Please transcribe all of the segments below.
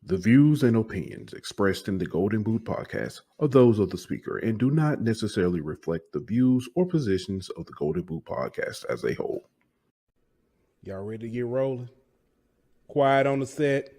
The views and opinions expressed in the Golden Boot podcast are those of the speaker and do not necessarily reflect the views or positions of the Golden Boot podcast as a whole. Y'all ready to get rolling? Quiet on the set.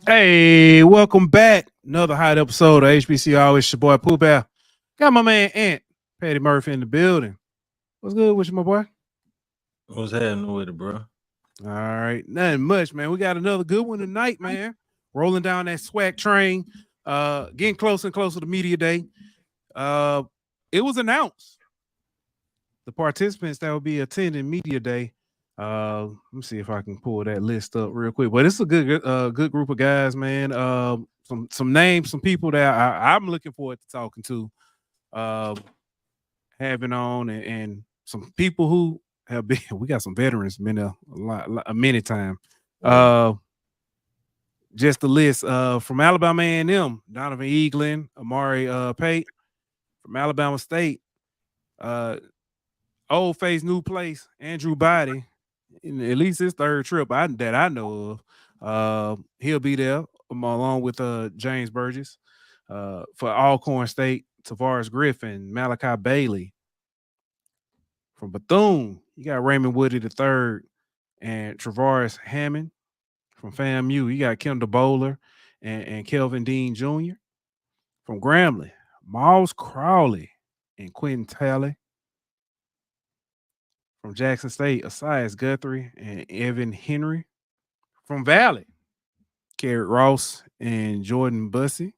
Hey, welcome back. Another hot episode of HBCU. It's your boy Pooh Bear. Got my man Ant, Patty Murphy in the building. What's good with you, my boy? What's happening with it, bro? All right, nothing much, man. We got another good one tonight, man. Rolling down that swag train. Getting closer and closer to media day. It was announced the participants that will be attending media day. Let me see if I can pull that list up real quick. But it's a good group of guys, man. Some names, some people that I'm looking forward to talking to, having on, and some people who have been. We got some veterans been there many times. Just the list from Alabama A&M, Donovan Eaglin, Amari Pate. From Alabama State, old face, new place, Andrew Body. In at least his third trip that I know of. He'll be there along with James Burgess. For Alcorn State, Tavares Griffin, Malachi Bailey. From Bethune, you got Raymond Woody III and Travaris Hammond. From FAMU, you got Kendall Bowler and Kelvin Dean Jr. From Grambling, Miles Crowley and Quentin Talley. From Jackson State, Asias Guthrie and Evan Henry. From Valley, Carrot Ross and Jordan Bussey.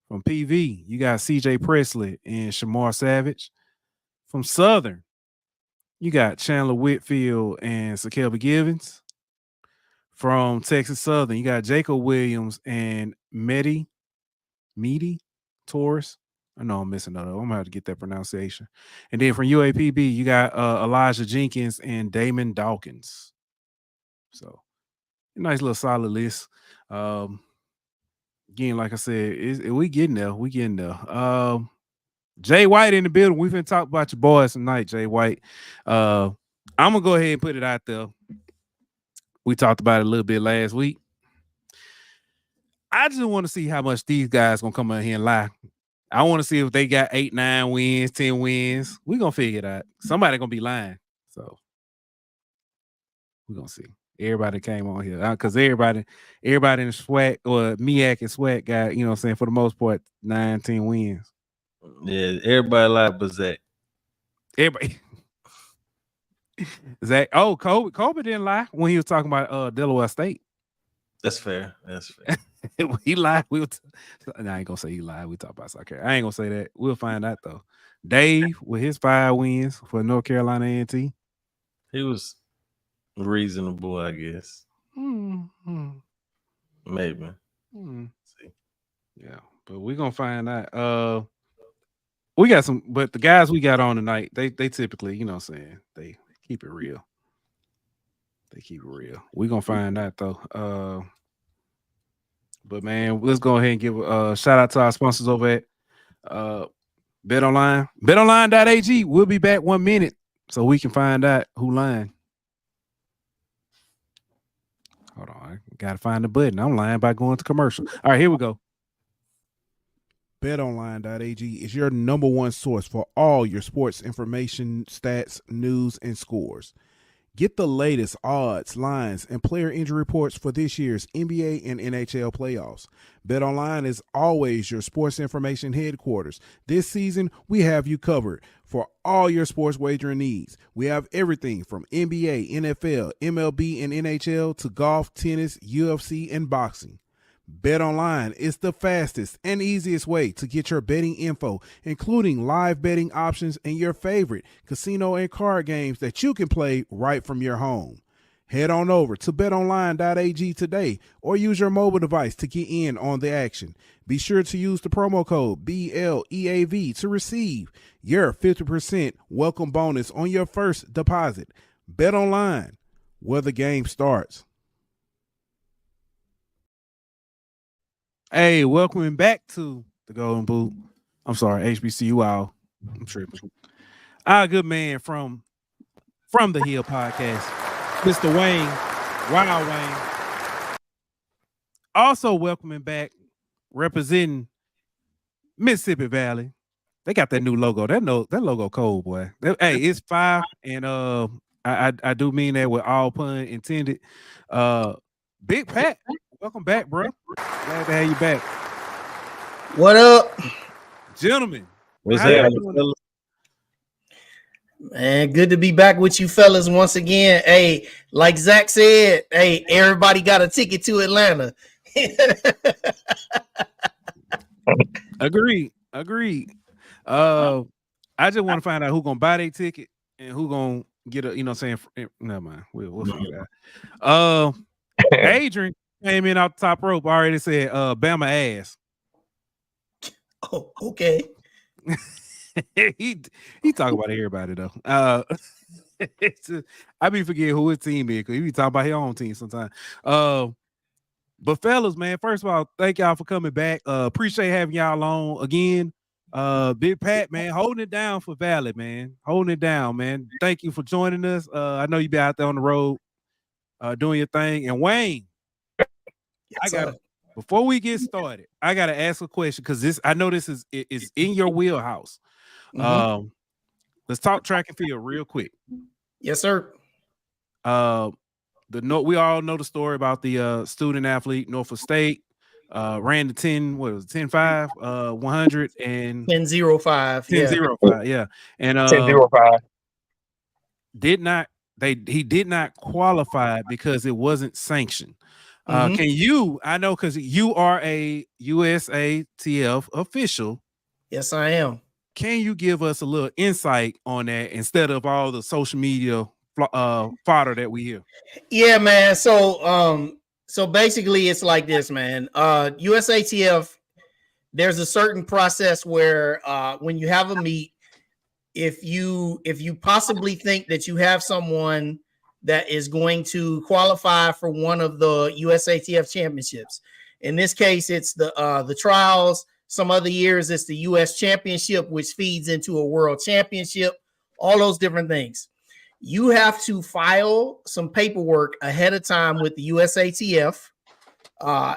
From PV, you got CJ Presley and Shamar Savage. From Southern, you got Chandler Whitfield and Sakelby Givens. From Texas Southern, you got Jacob Williams and Meaty Torres. I know I'm missing another. I'm gonna have to get that pronunciation. And then from UAPB, you got Elijah Jenkins and Damon Dawkins. So a nice little solid list. Again, like I said, we getting there. We getting there. Jay White in the building. We've been talking about your boys tonight, Jay White. I'm gonna go ahead and put it out there. We talked about it a little bit last week. I just want to see how much these guys gonna come out here and lie. I want to see if they got 8, 9 wins, 10 wins. We're going to figure it out. Somebody going to be lying. So we're going to see. Everybody came on here. Because everybody in the SWAC or MEAC and SWAC got, you know what I'm saying, for the most part, 9, 10 wins. Yeah, everybody lied but Zach. Everybody. Zach. Oh, Kobe didn't lie when he was talking about Delaware State. That's fair. That's fair. He lied. I ain't gonna say he lied. We talk about South Carolina. I ain't gonna say that. We'll find out though. Dave with his 5 wins for North Carolina A&T. He was reasonable, I guess. Mm-hmm. Maybe. Mm-hmm. See. Yeah, but we're gonna find out. We got some, but the guys we got on tonight, they typically, you know what I'm saying, they keep it real. They keep it real. We're gonna find out though. But man, let's go ahead and give a shout out to our sponsors over at BetOnline. BetOnline.ag. We'll be back 1 minute so we can find out who lying. Hold on, I gotta find the button. I'm lying by going to commercial. All right, here we go. BetOnline.ag is your number one source for all your sports information, stats, news, and scores. Get the latest odds, lines, and player injury reports for this year's NBA and NHL playoffs. BetOnline is always your sports information headquarters. This season, we have you covered for all your sports wagering needs. We have everything from NBA, NFL, MLB, and NHL to golf, tennis, UFC, and boxing. BetOnline is the fastest and easiest way to get your betting info, including live betting options and your favorite casino and card games that you can play right from your home. Head on over to betonline.ag today or use your mobile device to get in on the action. Be sure to use the promo code BLEAV to receive your 50% welcome bonus on your first deposit. BetOnline, where the game starts. Hey, welcome back to the Golden Boot. I'm sorry, HBCU. I'm tripping. Our good man from the Hill podcast, Mr. Wayne, Wild Wayne. Also welcoming back, representing Mississippi Valley. They got that new logo. That logo cold, boy. Hey, it's fire, and I do mean that with all pun intended. Big Pat, welcome back, bro. Glad to have you back. What up, gentlemen? What's How that? you doing? Man, good to be back with you fellas once again. Hey, like Zach said, hey, everybody got a ticket to Atlanta. Agreed. I just want to find out who gonna buy their ticket and who gonna get a, never mind. We'll figure it out. Adrian came in off the top rope, already said Bama ass. Oh, okay. he talk about everybody though. I be forgetting who his team is because he be talking about his own team sometimes. But fellas, man, first of all, thank y'all for coming back. Appreciate having y'all on again. Big Pat, man, holding it down for Valley, man. Holding it down, man. Thank you for joining us. I know you be out there on the road doing your thing. And Wayne, Yes, before we get started, I gotta ask a question because I know this is in your wheelhouse. Mm-hmm. Let's talk track and field real quick. Yes, sir. We all know the story about the student athlete, Norfolk State, ran the 10.5, 100 and 10.05. 10.05, yeah. And 10.05. He did not qualify because it wasn't sanctioned. Mm-hmm. Can you, I know because you are a USATF official. Yes, I am. Can you give us a little insight on that instead of all the social media fodder that we hear? Yeah, man. So basically it's like this, man. USATF, there's a certain process where when you have a meet, if you possibly think that you have someone that is going to qualify for one of the USATF championships. In this case, it's the trials. Some other years, it's the US championship, which feeds into a world championship, all those different things. You have to file some paperwork ahead of time with the USATF.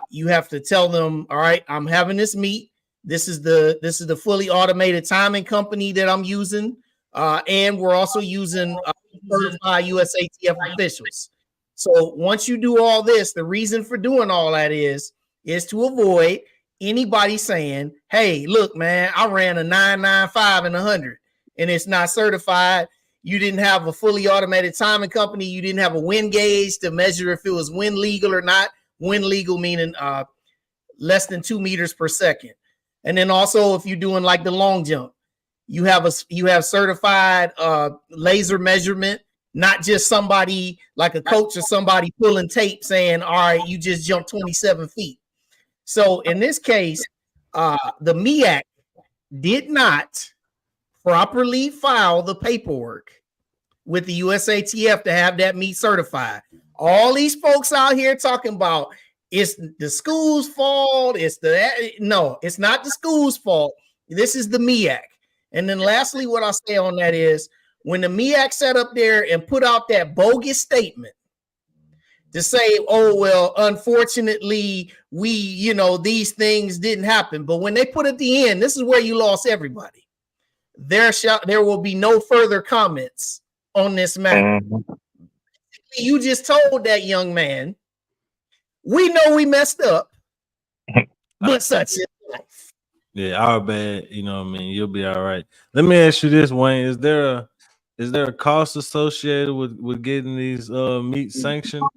You have to tell them, all right, I'm having this meet. This is the fully automated timing company that I'm using. And we're also using certified USATF officials. So once you do all this, the reason for doing all that is to avoid anybody saying, hey, look, man, I ran a 9.95 and 100 and it's not certified. You didn't have a fully automated timing company. You didn't have a wind gauge to measure if it was wind legal or not. Wind legal meaning less than 2 meters per second. And then also if you're doing like the long jump, you have certified laser measurement, not just somebody like a coach or somebody pulling tape saying, all right, you just jumped 27 feet. So in this case, the MEAC did not properly file the paperwork with the USATF to have that meet certified. All these folks out here talking about it's the school's fault. No, it's not the school's fault. This is the MEAC. And then lastly, what I'll say on that is when the MEAC sat up there and put out that bogus statement to say, oh, well, unfortunately, these things didn't happen. But when they put at the end, this is where you lost everybody. There will be no further comments on this matter. Mm-hmm. You just told that young man, we know we messed up, but such is life. Yeah, our bad. You know what I mean? You'll be all right. Let me ask you this, Wayne. Is there a cost associated with getting these meets sanctioned?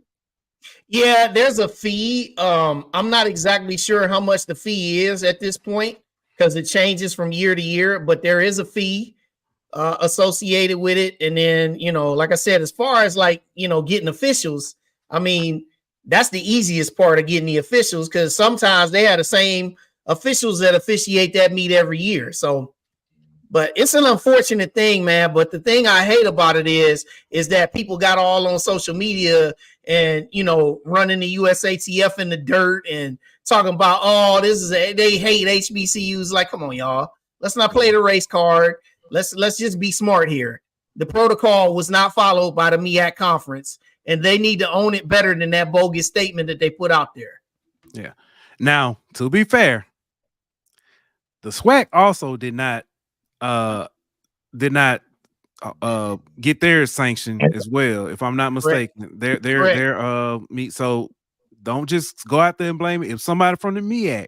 Yeah, there's a fee. I'm not exactly sure how much the fee is at this point because it changes from year to year, but there is a fee associated with it. And then, like I said, as far as like, getting officials, I mean, that's the easiest part of getting the officials because sometimes they have the same officials that officiate that meet every year. So, but it's an unfortunate thing, man. But the thing I hate about it is that people got all on social media and, running the USATF in the dirt and talking about, oh, they hate HBCUs. Like, come on, y'all. Let's not play the race card. Let's just be smart here. The protocol was not followed by the MEAC conference, and they need to own it better than that bogus statement that they put out there. Yeah. Now, to be fair, the SWAC also did not get their sanction as well, if I'm not mistaken. Their meet. So don't just go out there and blame it. If somebody from the MEAC,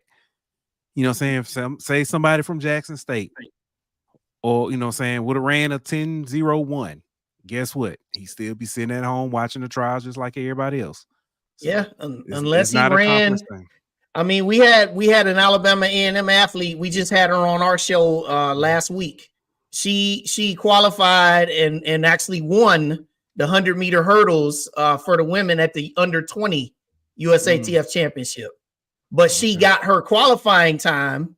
say somebody from Jackson State, or would have ran a 10-0-1, guess what? He still be sitting at home watching the trials just like everybody else. So yeah, unless he ran. I mean, we had an Alabama A&M athlete. We just had her on our show last week. She qualified and actually won the 100-meter hurdles for the women at the under 20 USATF championship. But she got her qualifying time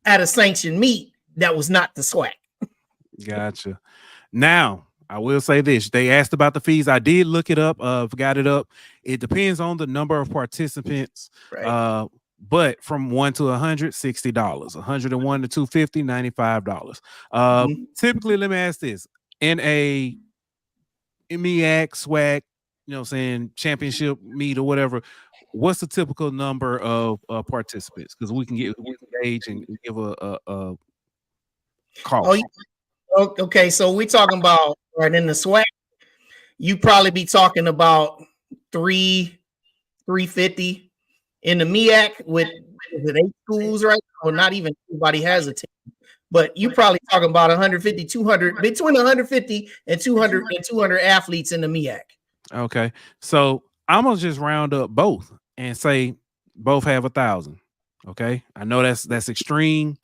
at a sanctioned meet that was not the SWAC. Gotcha. Now, I will say this. They asked about the fees. I did look it up, got it up. It depends on the number of participants. Right. But from 1 to 100, $60. 101 to 250, $95. Typically, let me ask this. In a MEAC, SWAC, championship meet or whatever, what's the typical number of participants? Because we can gauge and give a call. Okay, so we're talking about right in the SWAC, you probably be talking about 350 in the MEAC with 8 schools, right? Or not even everybody has a team, but you probably talking about 150, 200, between 150 and 200 athletes in the MEAC. Okay, so I'm gonna just round up both and say both have 1,000. Okay, I know that's extreme,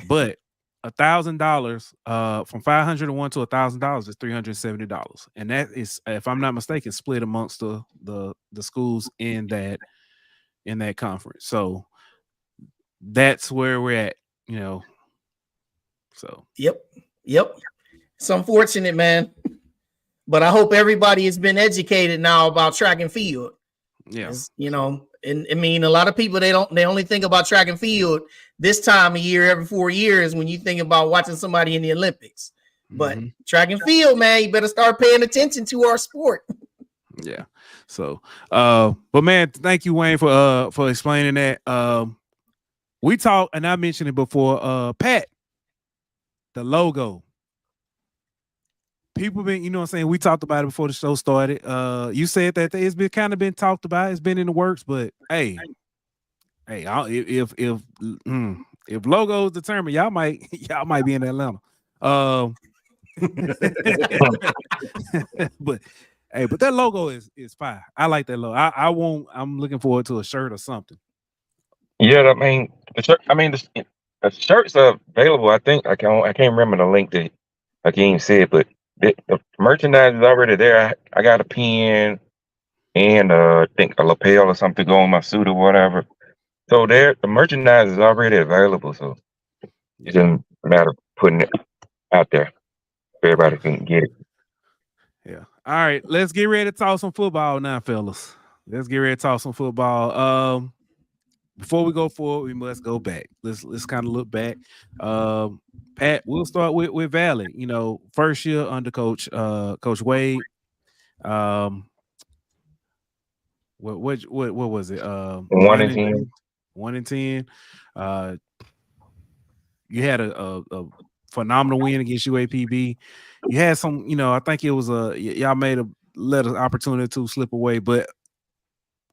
but $1,000 from 501 to $1,000 is $370, and that is, if I'm not mistaken, split amongst the schools in that conference. So that's where we're at, So yep, it's unfortunate, man, but I hope everybody has been educated now about track and field. Yeah, and I mean, a lot of people they only think about track and field this time of year every 4 years when you think about watching somebody in the Olympics. But track and field, man, you better start paying attention to our sport. Yeah. So, but man, thank you, Wayne, for explaining that. We talked, and I mentioned it before. Pat, the logo. People been, we talked about it before the show started. You said that it's been kind of been talked about. It's been in the works, but hey, if logos determined, y'all might be in Atlanta. But that logo is fire. I like that logo. I'm looking forward to a shirt or something. Yeah, I mean the shirt. I mean the shirts are available. I think I can't remember the link that Hakeem said, but the merchandise is already there. I got a pen and I think a lapel or something to go on my suit or whatever. So the merchandise is already available. So it doesn't matter putting it out there. Everybody can get it. Yeah. All right. Let's get ready to talk some football now, fellas. Let's get ready to talk some football. Before we go forward, we must go back. Let's kind of look back. Pat, we'll start with Valley. First year under Coach Wade. What was it? 1 and 10. 1 and 10. You had a phenomenal win against UAPB. You had some, I think it was y'all made let an opportunity to slip away, but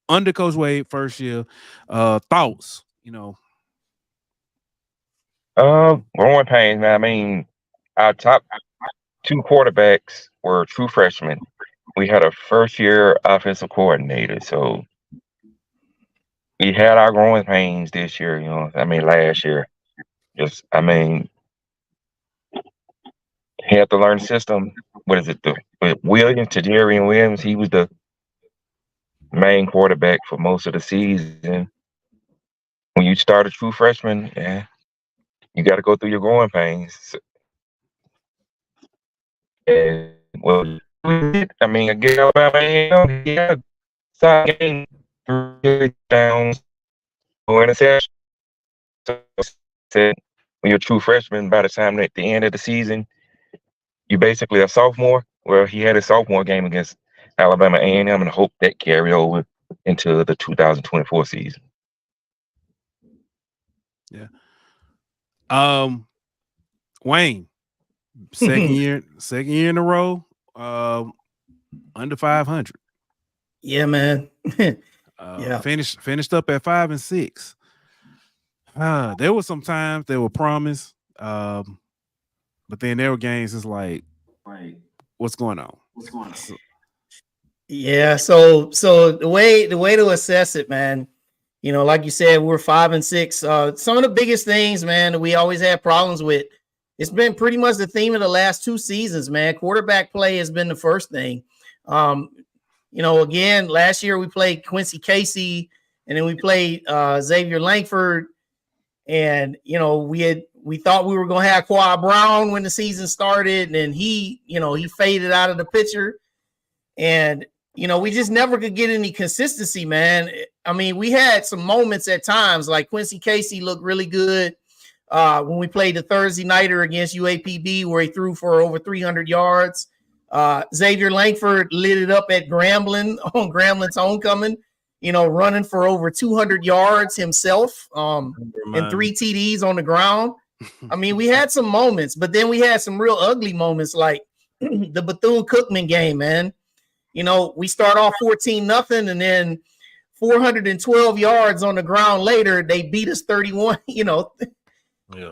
under Coach Wade first year, thoughts, Growing pains, man. I mean, our top 2 quarterbacks were true freshmen, we had a first year offensive coordinator, so we had our growing pains this year. Last year, he had to learn the system. What is it? With Tajarian Williams, he was the main quarterback for most of the season. When you start a true freshman, you got to go through your growing pains. And again, Alabama A&M, he had a side game, 3 downs, no interception. So said when you're a true freshman, by the time at the end of the season, you basically a sophomore. Well, he had a sophomore game against Alabama A&M, and hope that carry over into the 2024 season. Yeah. Wayne, second year in a row, under 500. Yeah, man. Yeah. Finished up at 5-6. There were some times they were promised, but then there were games. It's like, what's going on? Yeah. So the way to assess it, man. Like you said, we're 5-6. Some of the biggest things, man, that we always had problems with. It's been pretty much the theme of the last 2 seasons, man. Quarterback play has been the first thing. Again, last year we played Quincy Casey, and then we played Xavier Langford, and we thought we were going to have Quad Brown when the season started, and then he faded out of the picture, and we just never could get any consistency, man. I mean, we had some moments at times, like Quincy Casey looked really good when we played the Thursday nighter against UAPB, where he threw for over 300 yards. Xavier Langford lit it up at Grambling on Grambling's homecoming, running for over 200 yards himself, and 3 TDs on the ground. I mean, we had some moments, but then we had some real ugly moments, like the Bethune-Cookman game, man. We start off 14-0, and then 412 yards on the ground later, they beat us 31,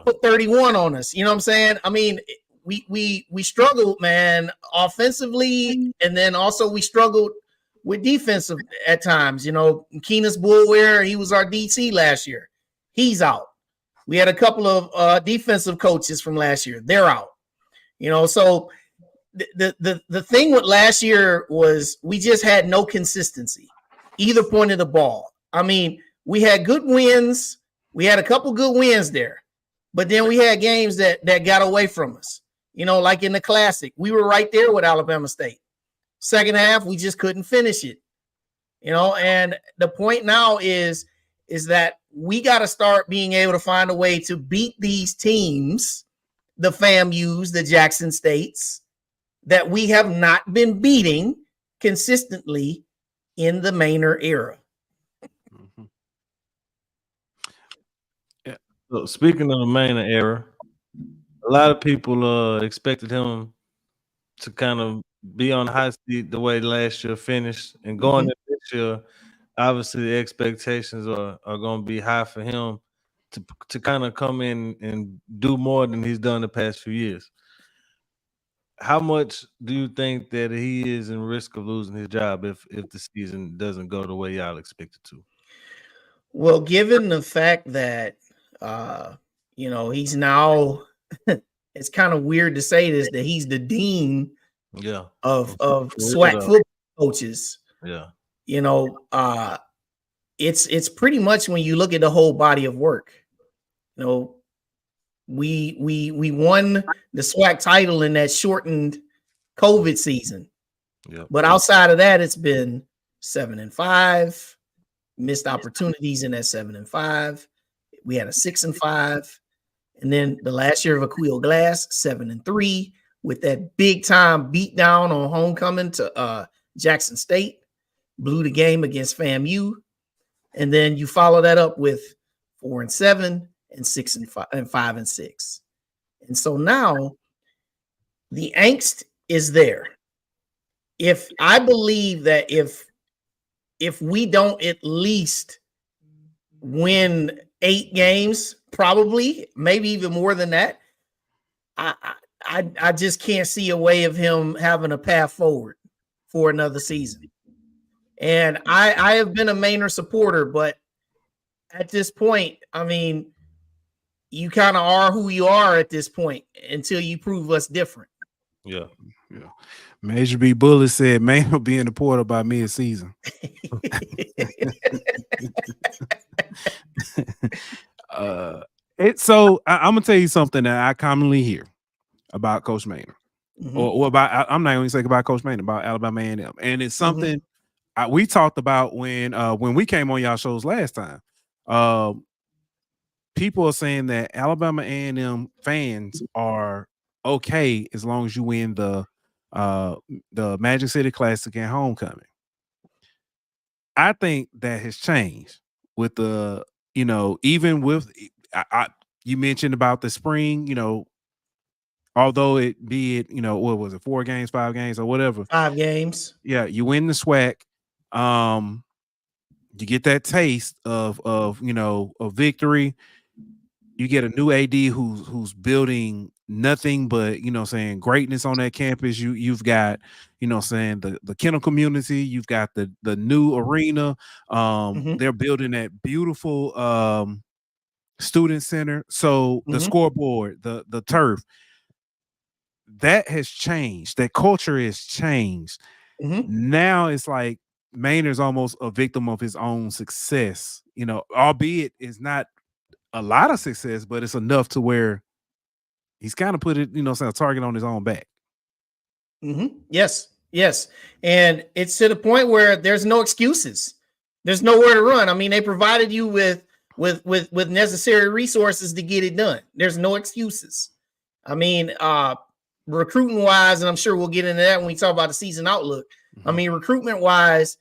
put 31 on us. You know what I'm saying? I mean, we struggled, man, offensively, and then also we struggled with defensive at times. Keenus Bullware, he was our DC last year. He's out. We had a couple of defensive coaches from last year. They're out. So the thing with last year was we just had no consistency, either point of the ball. I mean, we had good wins. We had a couple good wins there, but then we had games that got away from us. Like in the Classic, we were right there with Alabama State. Second half, we just couldn't finish it. And the point now is that we got to start being able to find a way to beat these teams, the FAMUs, the Jackson States, that we have not been beating consistently in the Maynard era. Mm-hmm. Yeah. So speaking of the Maynard era, a lot of people expected him to kind of be on the hot seat the way last year finished, and going into this year, obviously the expectations are going to be high for him to kind of come in and do more than he's done the past few years. How much do you think that he is in risk of losing his job if the season doesn't go the way y'all expect it to? Well, given the fact that he's now it's kind of weird to say this, that he's the dean of SWAC football coaches. Yeah. It's pretty much, when you look at the whole body of work, we won the SWAC title in that shortened COVID season. Yep. But outside of that, it's been 7-5, missed opportunities in that 7-5. We had a 6-5. And then the last year of Aquil Glass, 7-3, with that big time beat down on homecoming to Jackson State, blew the game against FAMU. And then you follow that up with 4-7 and 6-5 and 5-6. And so now the angst is there. If I believe that if we don't at least win 8 games, probably, maybe even more than that, I just can't see a way of him having a path forward for another season. And I have been a Maynard supporter, but at this point, I mean, you kind of are who you are at this point until you prove us different. Yeah. Major B. Bullet said Maynard will be in the portal by mid-season. So I'm gonna tell you something that I commonly hear about Coach Maynard, or about I'm not going to say about Coach Maynard, about Alabama A&M, and it's something we talked about when we came on y'all shows last time. People are saying that Alabama A&M fans are okay as long as you win the Magic City Classic and homecoming. I think that has changed with the, even with you mentioned about the spring, although it be it, what was it, 4 games, 5 games, or whatever. 5 games. Yeah, you win the SWAC. You get that taste of victory. You get a new AD who's building nothing but saying greatness on that campus. You've got saying the kennel community. You've got the new arena. They're building that beautiful student center. So the scoreboard, the turf, that has changed. That culture has changed. Now it's like Maynard's almost a victim of his own success. Albeit it's not a lot of success, but it's enough to where he's kind of put it, a target on his own back. Yes. And it's to the point where there's no excuses. There's nowhere to run. I mean, they provided you with necessary resources to get it done. There's no excuses. I mean, recruiting wise, and I'm sure we'll get into that when we talk about the season outlook. I mean, recruitment wise,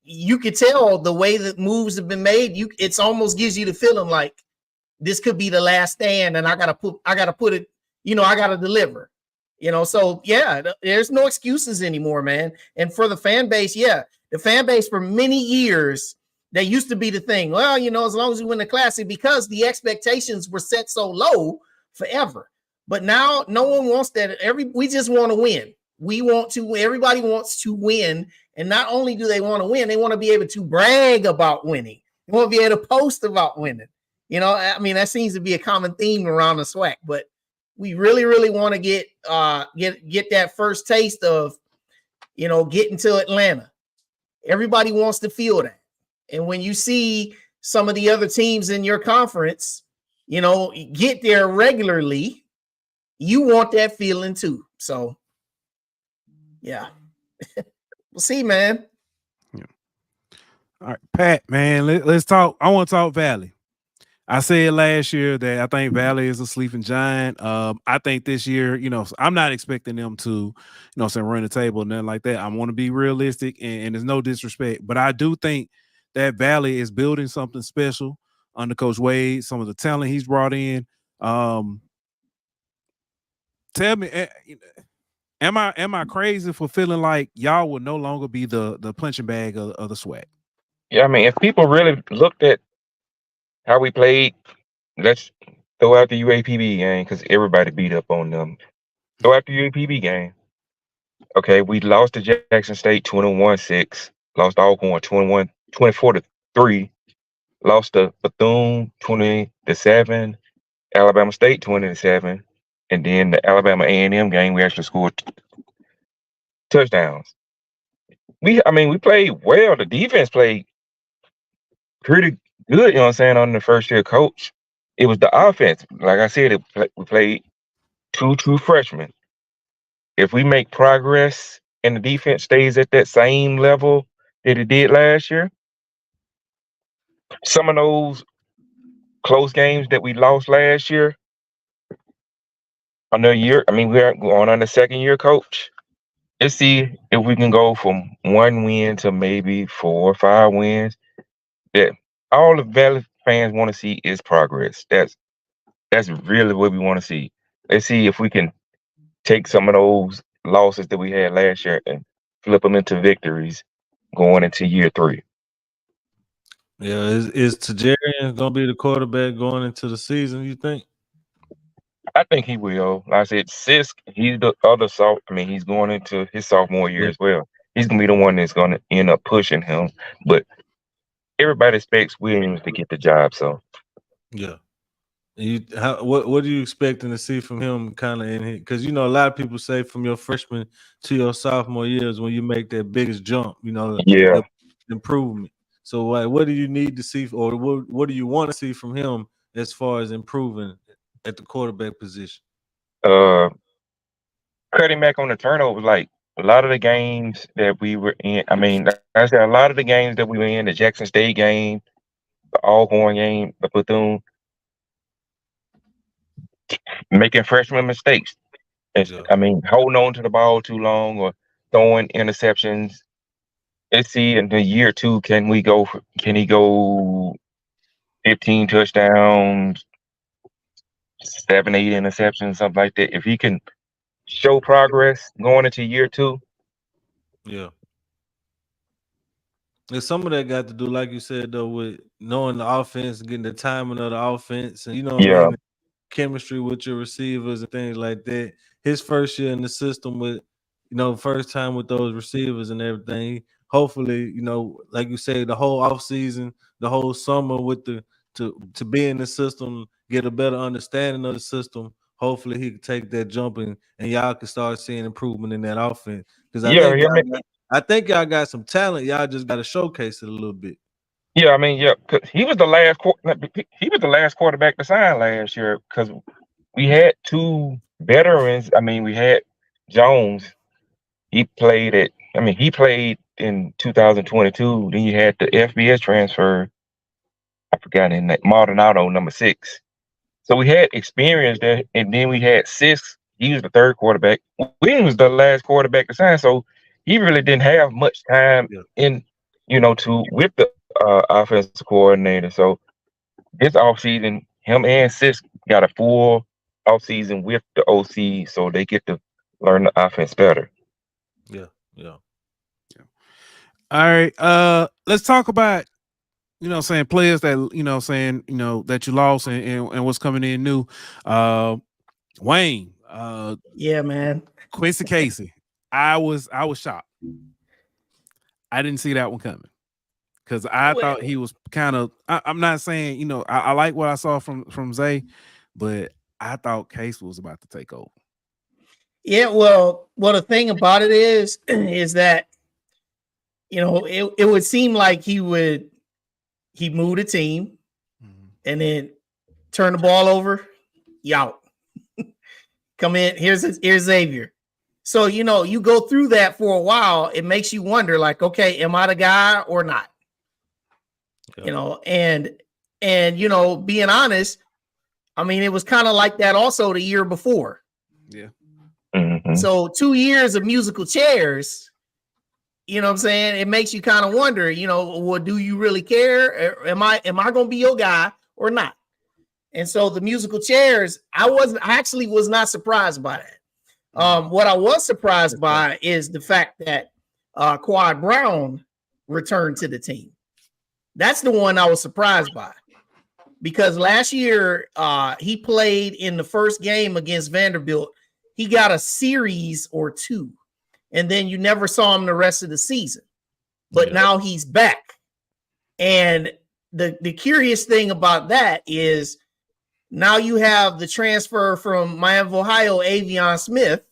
you could tell the way that moves have been made. It's almost gives you the feeling like this could be the last stand, and I gotta put it, I gotta deliver. So yeah, there's no excuses anymore, man. And for the fan base, the fan base for many years, that used to be the thing. Well, as long as we win the Classic, because the expectations were set so low forever. But now no one wants that. We just want to win. Everybody wants to win. And not only do they want to win, they want to be able to brag about winning. They want to be able to post about winning. I mean, that seems to be a common theme around the SWAC, but we really, really want to get that first taste of, getting to Atlanta. Everybody wants to feel that. And when you see some of the other teams in your conference, get there regularly, you want that feeling too. So, yeah. We'll see, man. Yeah. All right, Pat, man, let's talk. I want to talk Valley. I said last year that I think Valley is a sleeping giant. I think this year, I'm not expecting them to, run the table and nothing like that. I want to be realistic, and there's no disrespect, but I do think that Valley is building something special under Coach Wade. Some of the talent he's brought in. Tell me, am I crazy for feeling like y'all will no longer be the punching bag of the SWAC? Yeah, I mean, if people really looked at how we played, let's throw out the UAPB game because everybody beat up on them. Throw out the UAPB game. Okay, we lost to Jackson State 21-6, lost to Alcorn 24-3, lost to Bethune 20-7, Alabama State 20-7, and then the Alabama A&M game we actually scored touchdowns. We played well. The defense played pretty good, you know what I'm saying, on the first year coach. It was the offense. Like I said, we played 2 true freshmen. If we make progress and the defense stays at that same level that it did last year, some of those close games that we lost last year, another year, we're going on the second year coach. Let's see if we can go from 1 win to maybe 4 or 5 wins. That all the Valley fans want to see is progress. That's really what we want to see. Let's see if we can take some of those losses that we had last year and flip them into victories going into year 3. Yeah, is Tajarian gonna be the quarterback going into the season, you think? I think he will. Like I said, Sisk, he's the other he's going into his sophomore year as well. He's gonna be the one that's gonna end up pushing him. But everybody expects Williams to get the job. So Yeah. What are you expecting to see from him kind of in here? Because a lot of people say from your freshman to your sophomore years when you make that biggest jump, yeah. the improvement. So what do you need to see, or what do you want to see from him as far as improving at the quarterback position? Cutting back on the turnovers, like a lot of the games that we were in. I mean, like I said, a lot of the games that we were in, the Jackson State game, the Alcorn game, the Bethune, making freshman mistakes. Yeah. I mean, holding on to the ball too long or throwing interceptions. Let's see in the year 2, can he go 15 touchdowns, 7, 8 interceptions, something like that? If he can show progress going into year 2. Yeah. And some of that got to do, like you said, though, with knowing the offense, getting the timing of the offense, and Yeah. chemistry with your receivers and things like that. His first year in the system with, first time with those receivers and everything. Hopefully, like you say, the whole offseason, the whole summer with to be in the system, get a better understanding of the system. Hopefully he can take that jump and y'all can start seeing improvement in that offense. Because I think y'all got some talent. Y'all just got to showcase it a little bit. Yeah, I mean, yeah, 'cause he was the last quarterback to sign last year because we had 2 veterans. I mean, we had Jones. He played in 2022. Then you had the FBS transfer. I forgot his name, Maldonado, number 6. So we had experience there, and then we had Sisk. He was the 3rd quarterback. Williams was the last quarterback to sign, so he really didn't have much time with the offensive coordinator. So this offseason, him and Sisk got a full offseason with the OC, so they get to learn the offense better. Yeah. All right. Let's talk about players that that you lost and what's coming in new. Wayne. Yeah, man. Quincy Casey. I was shocked. I didn't see that one coming. Because I thought he was kind of. I'm not saying I like what I saw from Zay, but I thought Case was about to take over. Yeah, well, the thing about it is that it would seem like he moved the team and then turn the ball over, out. Come in, here's Xavier. So you go through that for a while. It makes you wonder, like, okay, am I the guy or not? And being honest, I mean, it was kind of like that also the year before. Yeah. Mm-hmm. So 2 years of musical chairs, what I'm saying? It makes you kind of wonder, well, do you really care? Am I going to be your guy or not? And so the musical chairs, I actually was not surprised by that. What I was surprised by is the fact that Quad Brown returned to the team. That's the one I was surprised by, because last year he played in the first game against Vanderbilt. He got a series or 2, and then you never saw him the rest of the season. But now he's back. And the curious thing about that is now you have the transfer from Miami of Ohio, Avion Smith,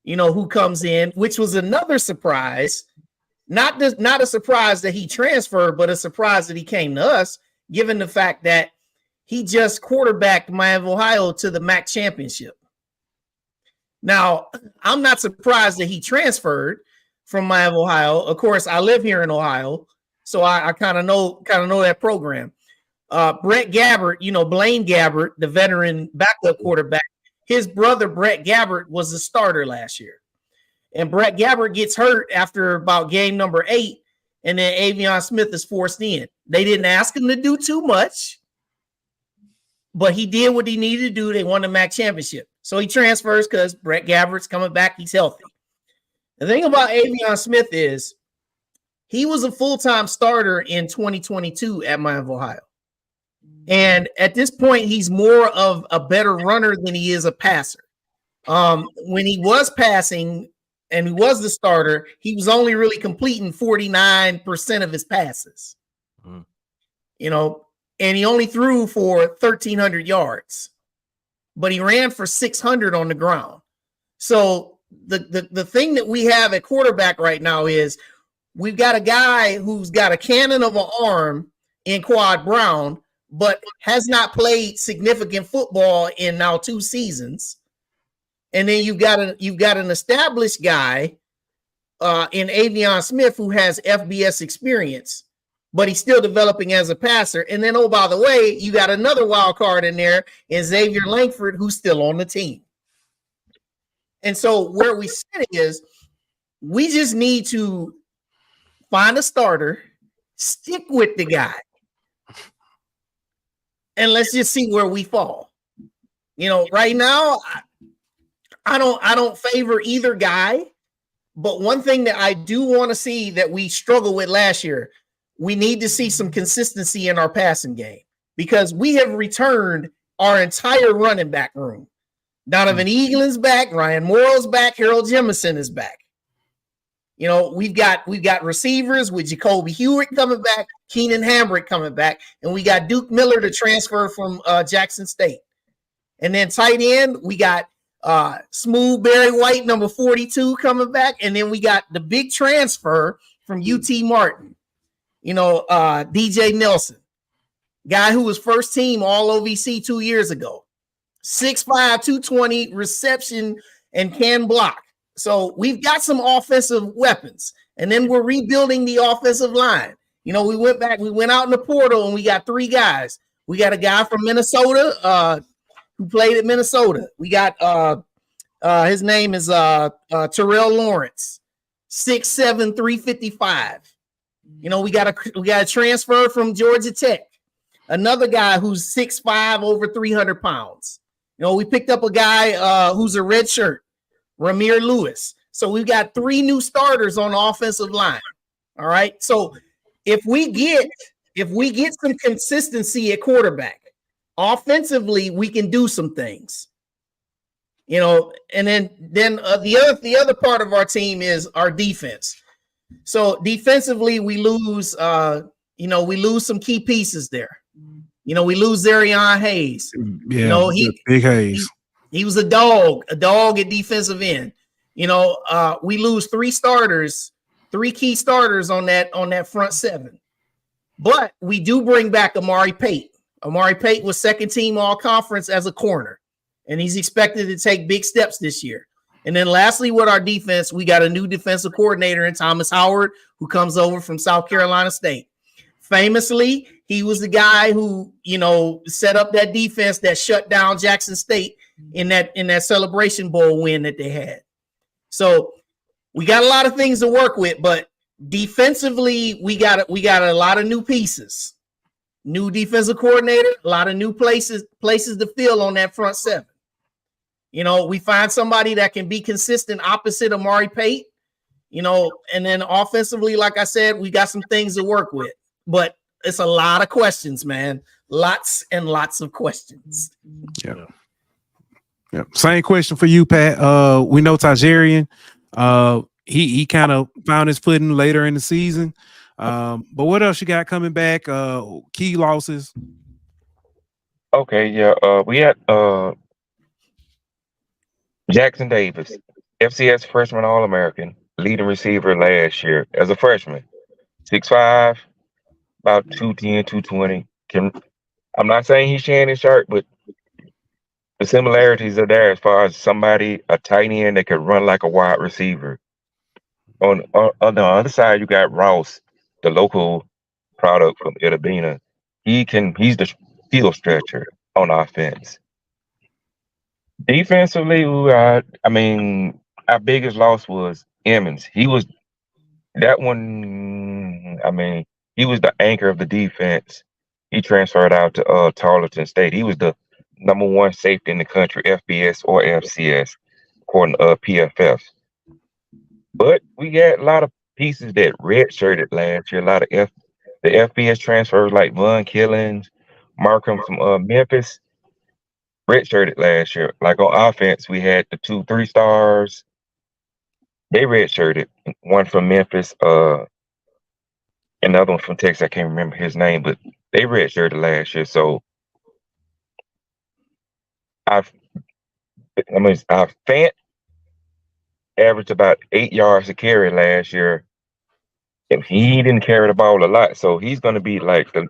who comes in, which was another surprise. Not a surprise that he transferred, but a surprise that he came to us, given the fact that he just quarterbacked Miami of Ohio to the MAC championship. Now, I'm not surprised that he transferred from Miami of Ohio. Of course, I live here in Ohio, so I kind of know that program. Brett Gabbert, Blaine Gabbert, the veteran backup quarterback, his brother Brett Gabbert was the starter last year. And Brett Gabbert gets hurt after about game number 8, and then Avion Smith is forced in. They didn't ask him to do too much, but he did what he needed to do. They won the MAC championship. So he transfers because Brett Gabbert's coming back. He's healthy. The thing about Avion Smith is he was a full-time starter in 2022 at Miami of Ohio. And at this point, he's more of a better runner than he is a passer. When he was passing and he was the starter, he was only really completing 49% of his passes. You know, and he only threw for 1,300 yards, but he ran for 600 on the ground. So the thing that we have at quarterback right now is we've got a guy who's got a cannon of an arm in Quad Brown, but has not played significant football in now 2 seasons. And then you've got an established guy in Avion Smith who has FBS experience, but he's still developing as a passer. And then, oh, by the way, you got another wild card in there in Xavier Langford, who's still on the team. And so where we sit is we just need to find a starter, stick with the guy, and let's just see where we fall. You know, right now, I don't favor either guy, but one thing that I do want to see that we struggled with last year, we need to see some consistency in our passing game because we have returned our entire running back room. Donovan Eaglin's back, Ryan Morrow's back, Harold Jemison is back. You know, we've got receivers with Jacoby Hewitt coming back, Keenan Hambrick coming back, and we got Duke Miller to transfer from Jackson State. And then tight end, we got Smooth Barry White, number 42, coming back, and then we got the big transfer from UT Martin. You know, DJ Nelson, guy who was first team All OVC 2 years ago. 6'5", 220, reception, and can block. So we've got some offensive weapons, and then we're rebuilding the offensive line. You know, we went out in the portal, and we got 3 guys. We got a guy from Minnesota who played at Minnesota. We got his name is Terrell Lawrence, 6'7", 355. You know, we got a transfer from Georgia Tech, another guy who's 6'5", over 300 pounds. You know, we picked up a guy who's a red shirt, Ramir Lewis. So we've got 3 new starters on the offensive line. All right. So if we get some consistency at quarterback, offensively, we can do some things. You know, and then the other part of our team is our defense. So defensively, we lose some key pieces there. You know, we lose Zarion Hayes. Yeah, you know, big Hayes. He was a dog at defensive end. You know, we lose 3 key starters on that front 7. But we do bring back Amari Pate. Amari Pate was second team all conference as a corner, and he's expected to take big steps this year. And then lastly, with our defense, we got a new defensive coordinator in Thomas Howard, who comes over from South Carolina State. Famously, he was the guy who, you know, set up that defense that shut down Jackson State in that Celebration Bowl win that they had. So we got a lot of things to work with, but defensively, we got a lot of new pieces. New defensive coordinator, a lot of new places to fill on that front 7. You know, we find somebody that can be consistent opposite Amari Pate, you know, and then offensively, like I said, we got some things to work with. But it's a lot of questions, man. Lots and lots of questions. Yeah. Same question for you, Pat. We know Tajarian. He kind of found his footing later in the season. But what else you got coming back? Key losses. Okay, yeah. We had Jackson Davis, FCS freshman All-American, leading receiver last year as a freshman. 6'5", about 210, 220. I'm not saying he's Shannon Sharp, but the similarities are there as far as somebody, a tight end that could run like a wide receiver. On the other side, you got Ross, the local product from Itabena. He's the field stretcher on offense. Defensively, our biggest loss was Emmons. He was that one. He was the anchor of the defense. He transferred out to Tarleton State. He was the number 1 safety in the country, FBS or FCS, according to PFF. But we got a lot of pieces that redshirted last year. A lot of the FBS transfers like Von Killings, Markham from Memphis redshirted last year. Like on offense, we had the 2 3-stars. They redshirted. One from Memphis, another one from Texas. I can't remember his name, but they redshirted last year. So I've our Fant averaged about 8 yards a carry last year. And he didn't carry the ball a lot, so he's going to be like the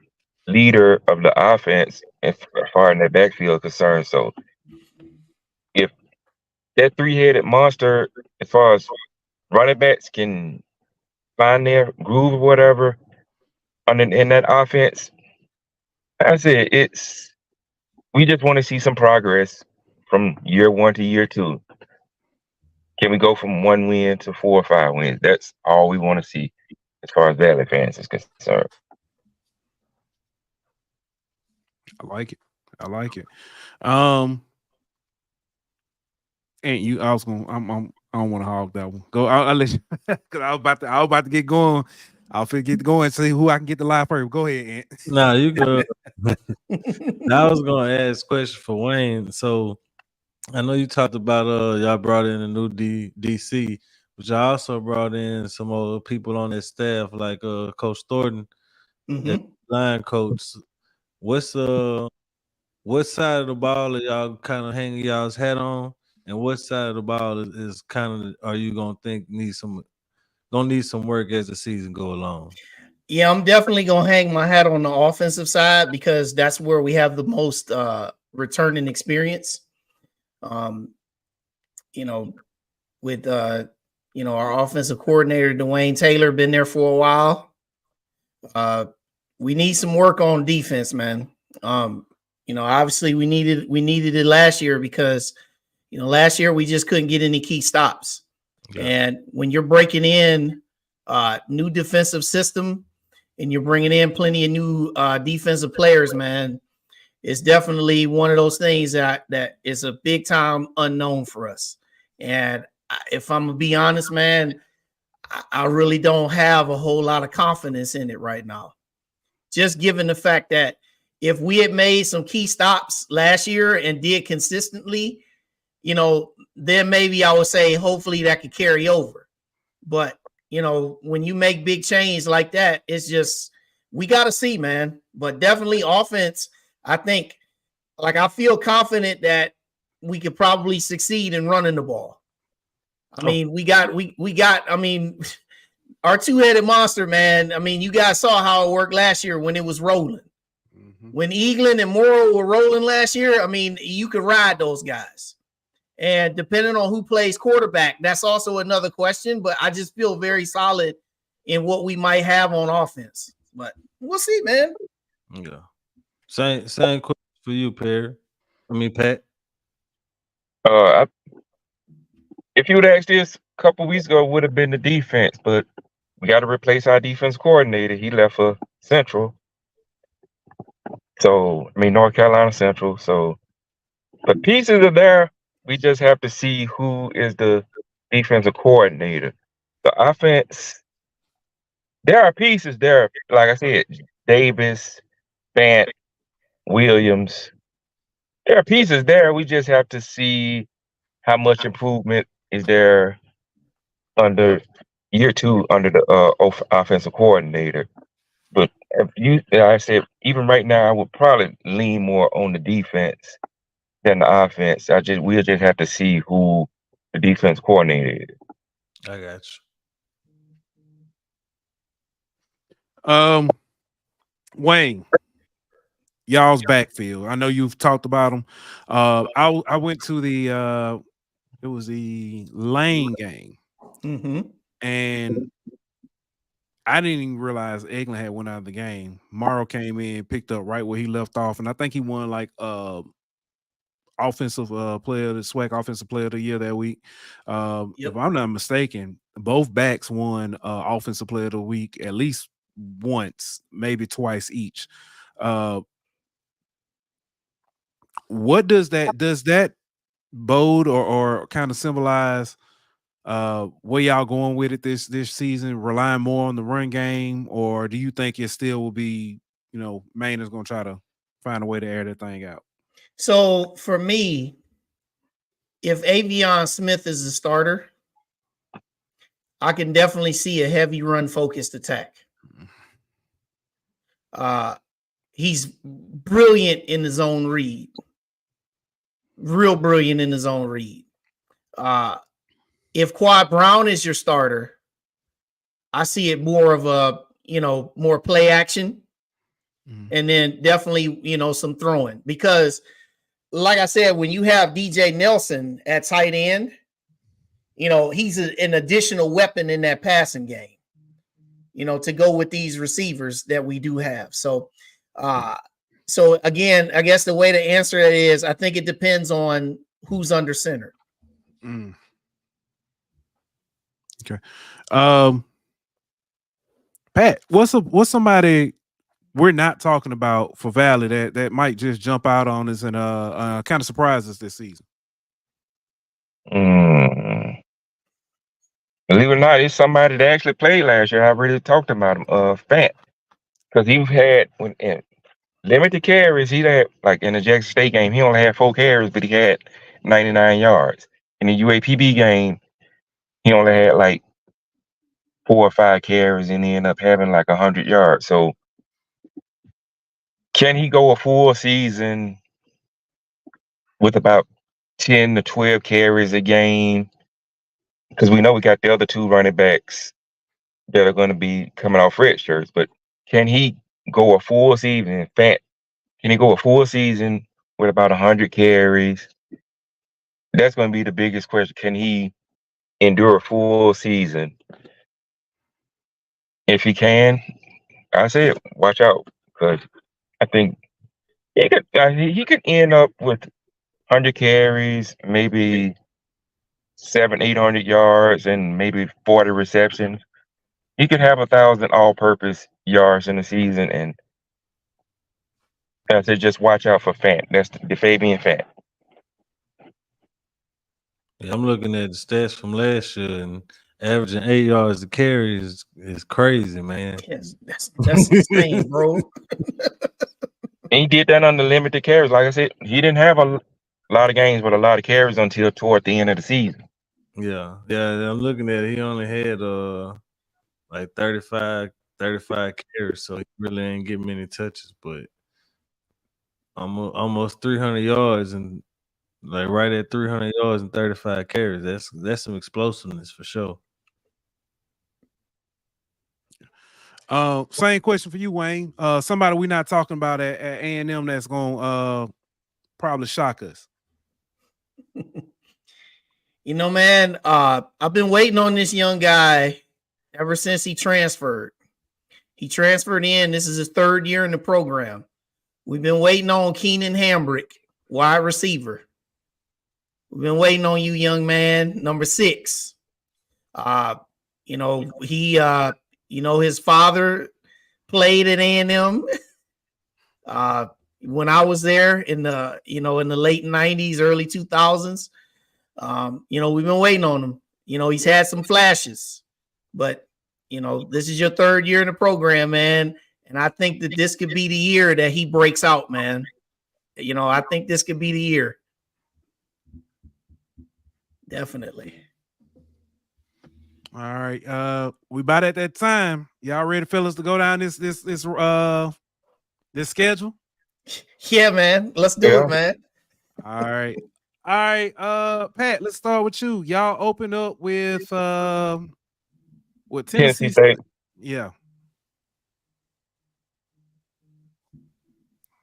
leader of the offense as far as that backfield concerned. So if that 3-headed monster, as far as running backs, can find their groove or whatever in that offense, I said we just want to see some progress from year 1 to year 2. Can we go from 1 win to 4 or 5 wins? That's all we want to see as far as Valley fans is concerned. I like it. And you, I was gonna, I don't want to hog that one. Go, I'll let you, because I was about to get going. I'll get going. See who I can get the live first. Go ahead, Ant. Nah, you good. Now I was gonna ask a question for Wayne. So I know you talked about y'all brought in a new DC, but y'all also brought in some other people on that staff, like Coach Thornton, line coach. What's what side of the ball are y'all kind of hanging y'all's hat on, and what side of the ball is kind of are you gonna think need some work as the season go along? Yeah, I'm definitely gonna hang my hat on the offensive side because that's where we have the most returning experience. You know, with our offensive coordinator Dwayne Taylor been there for a while. We need some work on defense, man. Obviously we needed it last year because last year we just couldn't get any key stops. Yeah. And when you're breaking in new defensive system and you're bringing in plenty of new defensive players, man, it's definitely one of those things that is a big time unknown for us. And if I'm gonna be honest, man, I really don't have a whole lot of confidence in it right now. Just given the fact that if we had made some key stops last year and did consistently, then maybe I would say hopefully that could carry over. But when you make big changes like that, it's just we got to see, man. But definitely offense, I think, I feel confident that we could probably succeed in running the ball. I mean, we got our 2-headed monster, man. I mean, you guys saw how it worked last year when it was rolling. When Eaglen and Morrow were rolling last year, I mean, you could ride those guys. And depending on who plays quarterback, that's also another question. But I just feel very solid in what we might have on offense. But we'll see, man. Yeah. Same question for you, Pat. If you would asked this a couple weeks ago, it would have been the defense, but we got to replace our defense coordinator. He left for Central. So, North Carolina Central. So, the pieces are there. We just have to see who is the defensive coordinator. The offense, there are pieces there. Like I said, Davis, Fant, Williams. There are pieces there. We just have to see how much improvement is there under year 2 under the offensive coordinator. But like I said, even right now, I would probably lean more on the defense than the offense. We'll just have to see who the defense coordinator is. I got you. Wayne, y'all's backfield. I know you've talked about them. I went to the it was the Lane game, and I didn't even realize Eglin had went out of the game. Morrow came in, picked up right where he left off, and I think he won like offensive player, the SWAC offensive player of the year that week. If I'm not mistaken, both backs won offensive player of the week at least once, maybe twice each. What does that bode or kind of symbolize where y'all going with it this season, relying more on the run game, or do you think it still will be, Maine is going to try to find a way to air that thing out. So for me, if Avion Smith is the starter, I can definitely see a heavy run focused attack. He's brilliant in the zone read. Real brilliant in the zone read. If Quad Brown is your starter, I see it more of a, more play action. And then definitely, some throwing. Because like I said, when you have DJ Nelson at tight end, he's an additional weapon in that passing game, to go with these receivers that we do have. So again, I guess the way to answer it is I think it depends on who's under center. Okay. Pat, what's somebody we're not talking about for Valley that might just jump out on us and kind of surprise us this season? Believe it or not, it's somebody that actually played last year. I already talked about him, Fant, because he had in limited carries. He had, like in the Jackson State game, he only had 4 carries, but he had 99 yards. In the UAPB game, he only had like 4 or 5 carries, and he ended up having like 100 yards. So, can he go a full season with about 10 to 12 carries a game? Because we know we got the other 2 running backs that are going to be coming off red shirts, but can he go a full season? In fact, can he go a full season with about 100 carries? That's going to be the biggest question. Can he endure a full season? If he can, I say watch out, because I think he could end up with 100 carries, maybe 700-800 yards, and maybe 40 receptions. He could have 1,000 all-purpose yards in the season, and I said just watch out for Fant. That's the Fabian Fant. Yeah, I'm looking at the stats from last year, and averaging 8 yards to carry is crazy, man. Yes, that's insane, bro. And he did that on the limited carries. Like I said, he didn't have a lot of games with a lot of carries until toward the end of the season. Yeah. I'm looking at it. He only had like 35 carries, so he really ain't getting many touches, but almost 300 yards and like right at 300 yards and 35 carries. That's some explosiveness for sure. Same question for you, Wayne. Somebody we're not talking about at A&M that's gonna probably shock us. Man, I've been waiting on this young guy ever since he transferred. He transferred in. This is his 3rd year in the program. We've been waiting on Keenan Hambrick, wide receiver. We've been waiting on you, young man, number 6. His father played at A&M. When I was there in the late 90s, early 2000s, we've been waiting on him. He's had some flashes, but this is your 3rd year in the program, man. And I think that this could be the year that he breaks out, man. I think this could be the year. Definitely. All right. We about at that time. Y'all ready, fellas, to go down this schedule? Yeah, man. Let's do it, man. All right. Pat, let's start with you. Y'all open up with Tennessee State. Yeah.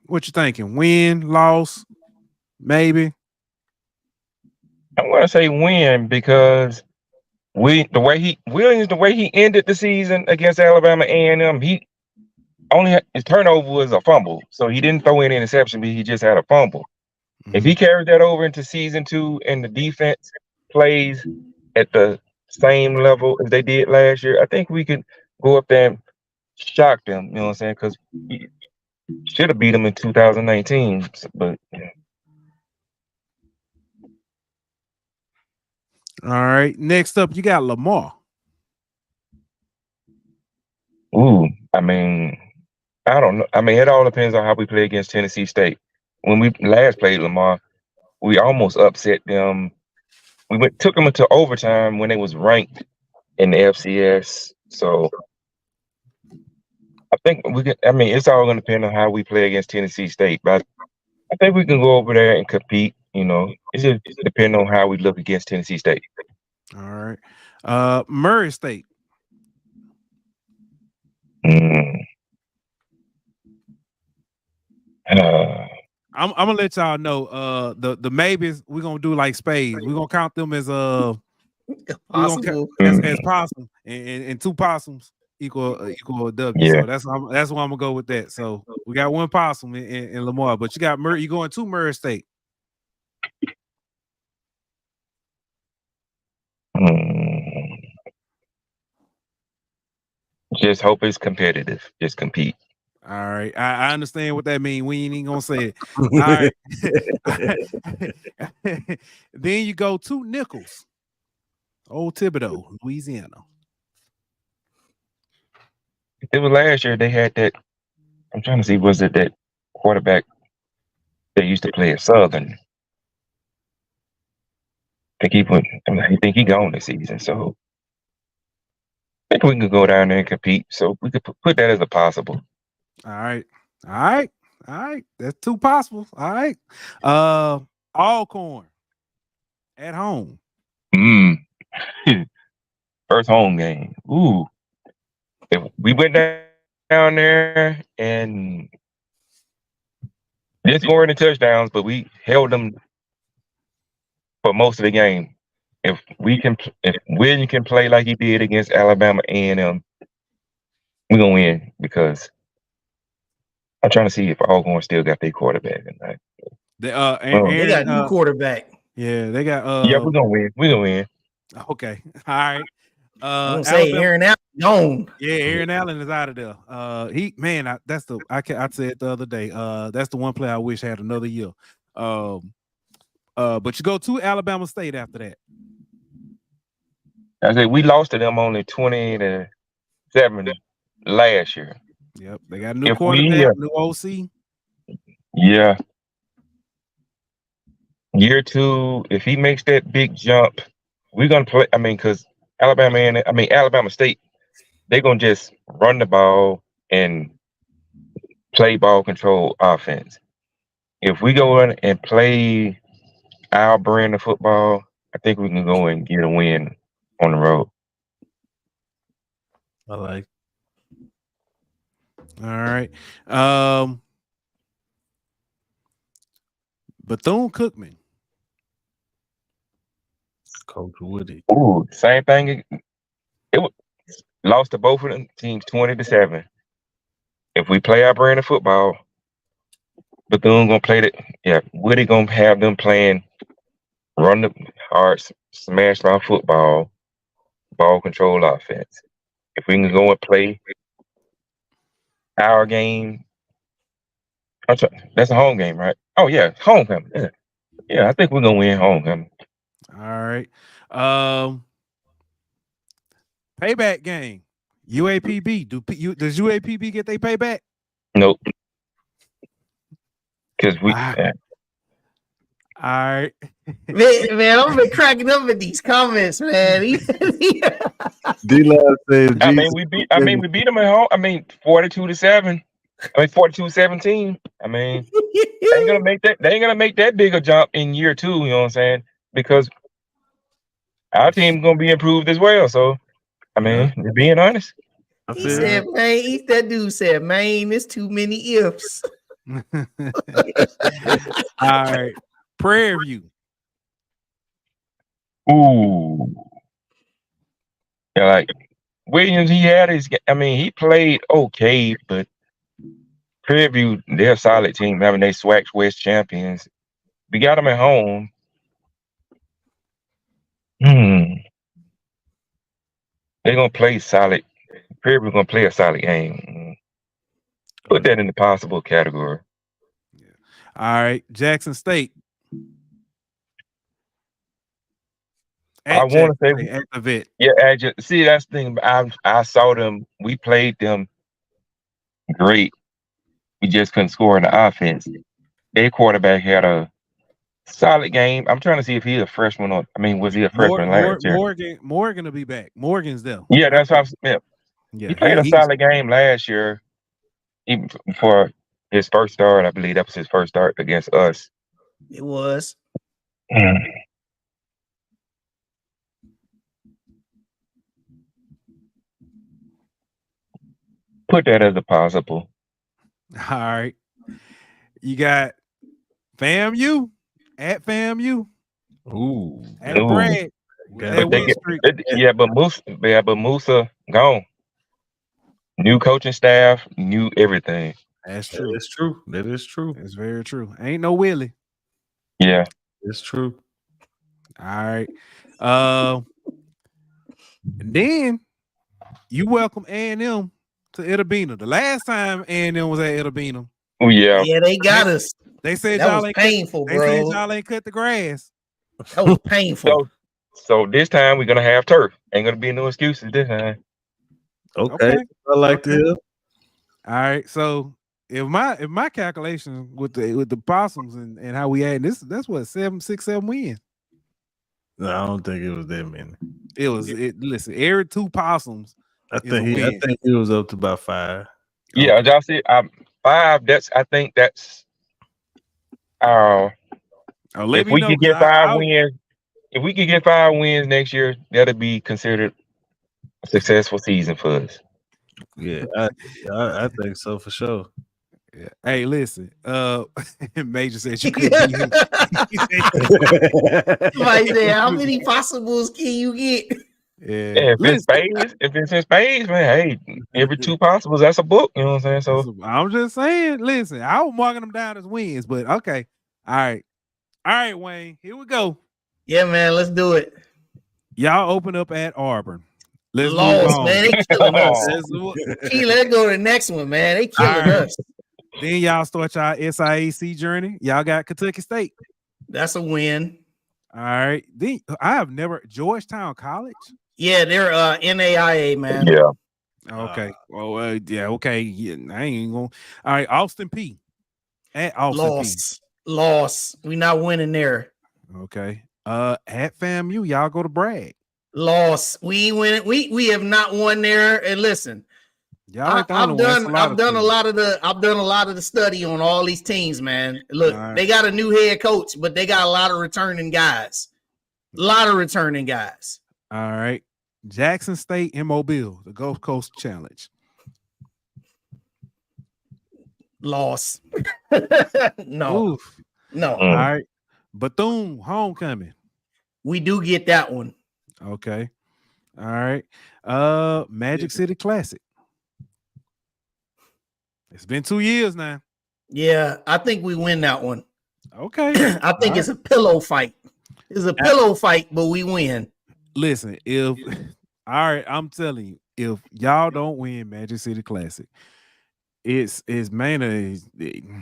What you thinking? Win, loss, maybe? I'm going to say win, because the way he ended the season against Alabama A&M, he only his turnover was a fumble, so he didn't throw any interception, but he just had a fumble. If he carried that over into season 2 and the defense plays at the same level as they did last year, I think we could go up there and shock them. You know what I'm saying? Because we should have beat them in 2019, but yeah. All right. Next up, you got Lamar. Ooh, I mean, I don't know. I mean, it all depends on how we play against Tennessee State. When we last played Lamar, we almost upset them. We took them into overtime when they was ranked in the FCS. So I think we can. I mean, it's all going to depend on how we play against Tennessee State. But I think we can go over there and compete. You know, it's just depending on how we look against Tennessee State. All right. Murray State. Mm. I'm gonna let y'all know. The maybes we're gonna do like spades. We're gonna count them as Possible. as possum, and two possums equal a W. Yeah. So that's why I'm gonna go with that. So we got one possum in Lamar, but you got Murray. You going to Murray State? Just hope it's competitive. Just compete. All right, I understand what that means. We ain't even gonna say it. All right. Then you go to Nichols, Old Thibodeau, Louisiana. It was last year. They had that. I'm trying to see. Was it that quarterback that used to play at Southern? I think he gone this season. So I think we can go down there and compete. So we could put that as a possible. All right. That's two possibles. All right. Alcorn at home. First home game. Ooh. If we went down there and didn't score any touchdowns, but we held them for most of the game. If William can play like he did against Alabama A&M, we're gonna win because I'm trying to see if Alcorn still got their quarterback tonight. They got a new quarterback. Yeah, they got yeah, we're gonna win. We're gonna win. Okay. All right. I'm gonna say Aaron Allen gone. Yeah, Aaron Allen is out of there. I said the other day. That's the one player I wish had another year. But you go to Alabama State after that. I said we lost to them only 20-7 last year. Yep, they got a new quarterback, new OC. Yeah. Year 2, if he makes that big jump, we're gonna play. I mean, because Alabama State, they're gonna just run the ball and play ball control offense. If we go in and play our brand of football, I think we can go and get a win on the road. I like. All right. Bethune-Cookman. Coach Woody. Ooh, same thing. It was lost to both of them teams 20-7. If we play our brand of football, Bethune gonna play that. Yeah, Woody gonna have them playing run the hard, smash our football, ball control offense. If we can go and play our game, that's a home game, right? Oh yeah, homecoming. Yeah, I think we're gonna win homecoming. All right. Payback game. UAPB. Does UAPB get their payback? Nope. Because we. All right. Man, I'm been cracking up at these comments, man. D-Love said, I mean, we beat them at home. I mean, 42-7. 42-17. I mean, they ain't gonna make that big a jump in year 2. You know what I'm saying? Because our team gonna be improved as well. So, I mean, being honest. He said, man, that dude said, man, there's too many ifs. All right. Prairie View. Ooh. Yeah, like Williams, he played okay, but Prairie View, they're a solid team, having they SWAC West champions. We got them at home. They're gonna play solid. Prairie View gonna play a solid game. Put that in the possible category. Yeah. All right, Jackson State. I want to say at the vet. Yeah, see, that's the thing. I saw them. We played them great we just couldn't score in the offense. Their quarterback had a solid game. I'm trying to see if he's a freshman or was he a freshman last year? Morgan will be back. Morgan's there. Yeah, that's what I'm. Yeah, He played a solid game last year, even for his first start. I believe that was his first start against us. It was. Put that as a possible. All right. You got FAMU at FAMU. Ooh. At Bragg. But Musa gone. New coaching staff, new everything. That's true. That is true. That is true. It's very true. Ain't no Willie. Yeah. It's true. All right. And then you welcome A&M to Itabena. The last time A&M was at Itabena. Oh, yeah. Yeah, they got us. They said that y'all was ain't painful, They bro. said y'all ain't cut the grass. That was painful. So this time we're gonna have turf. Ain't gonna be no excuses this time. Okay. I like to hear. All right. So if my calculation with the possums and how we had that's what 7 wins. No, I don't think it was that many. It was listen, every 2 possums. I think he was up to about 5. Yeah, y'all see 5. I think that's if we could get 5 wins, if we could get 5 wins next year, that'll be considered a successful season for us. Yeah, I think so for sure. Yeah. Hey, listen. Major said you could beat him. Somebody said, how many possibles can you get? Yeah, if it's in spades, man, hey, every 2 possibles, that's a book. You know what I'm saying? So I'm just saying, listen, I was marking them down as wins, but okay. All right, Wayne. Here we go. Yeah, man, let's do it. Y'all open up at Auburn. Let's Lost, move on. man. They killing us. Let's go to the next one, man. They killing us. Then y'all start y'all SIAC journey. Y'all got Kentucky State. That's a win. All right. Then I have never Georgetown College. Yeah, they're NAIA, man. Yeah. Okay. Yeah. Okay. Yeah, I ain't gonna. All right. Austin P. At Austin Loss. We not winning there. Okay. At FAMU, y'all go to Bragg. Loss. We ain't winning. We have not won there. And listen, I've done a lot of the study on all these teams, man. Look, they got a new head coach, but they got a lot of returning guys. All right. Jackson State and Mobile, the Gulf Coast Challenge. Loss. No. Oof. No. All right. Bethune Homecoming. We do get that one. Okay. All right. Magic City Classic. It's been 2 years now. Yeah, I think we win that one. Okay. I think it's a pillow fight. It's a pillow fight, but we win. Listen, all right, I'm telling you, if y'all don't win Magic City Classic, it's Manor.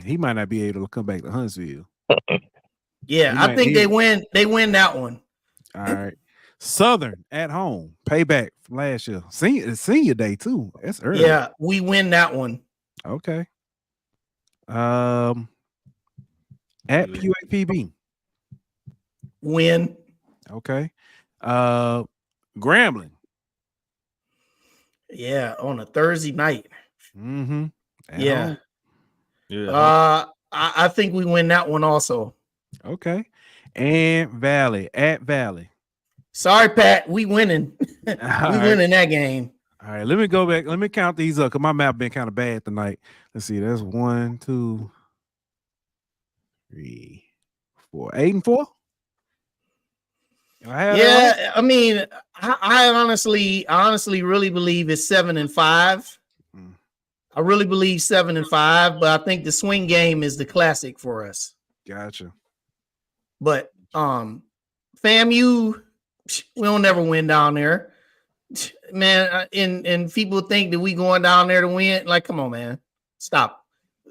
He might not be able to come back to Huntsville. Yeah, I think they win. They win that one. All right. Southern at home. Payback from last year. Senior day too. That's early. Yeah, we win that one. Okay. At PUAPB. Win. Okay. Grambling. Yeah, on a Thursday night. Mm-hmm. Yeah. Home. Yeah. I think we win that one also. Okay. And Valley at Valley. Sorry, Pat. We winning. Winning that game. All right. Let me go back. Let me count these up because my map been kind of bad tonight. Let's see. That's 1, 2, 3, 4. 8 and 4. Yeah, I mean, I honestly really believe it's 7 and 5. I really believe 7 and 5, but I think the swing game is the classic for us. Gotcha. But FAMU, we don't never win down there, man. And people think that we going down there to win. Like, come on, man, stop.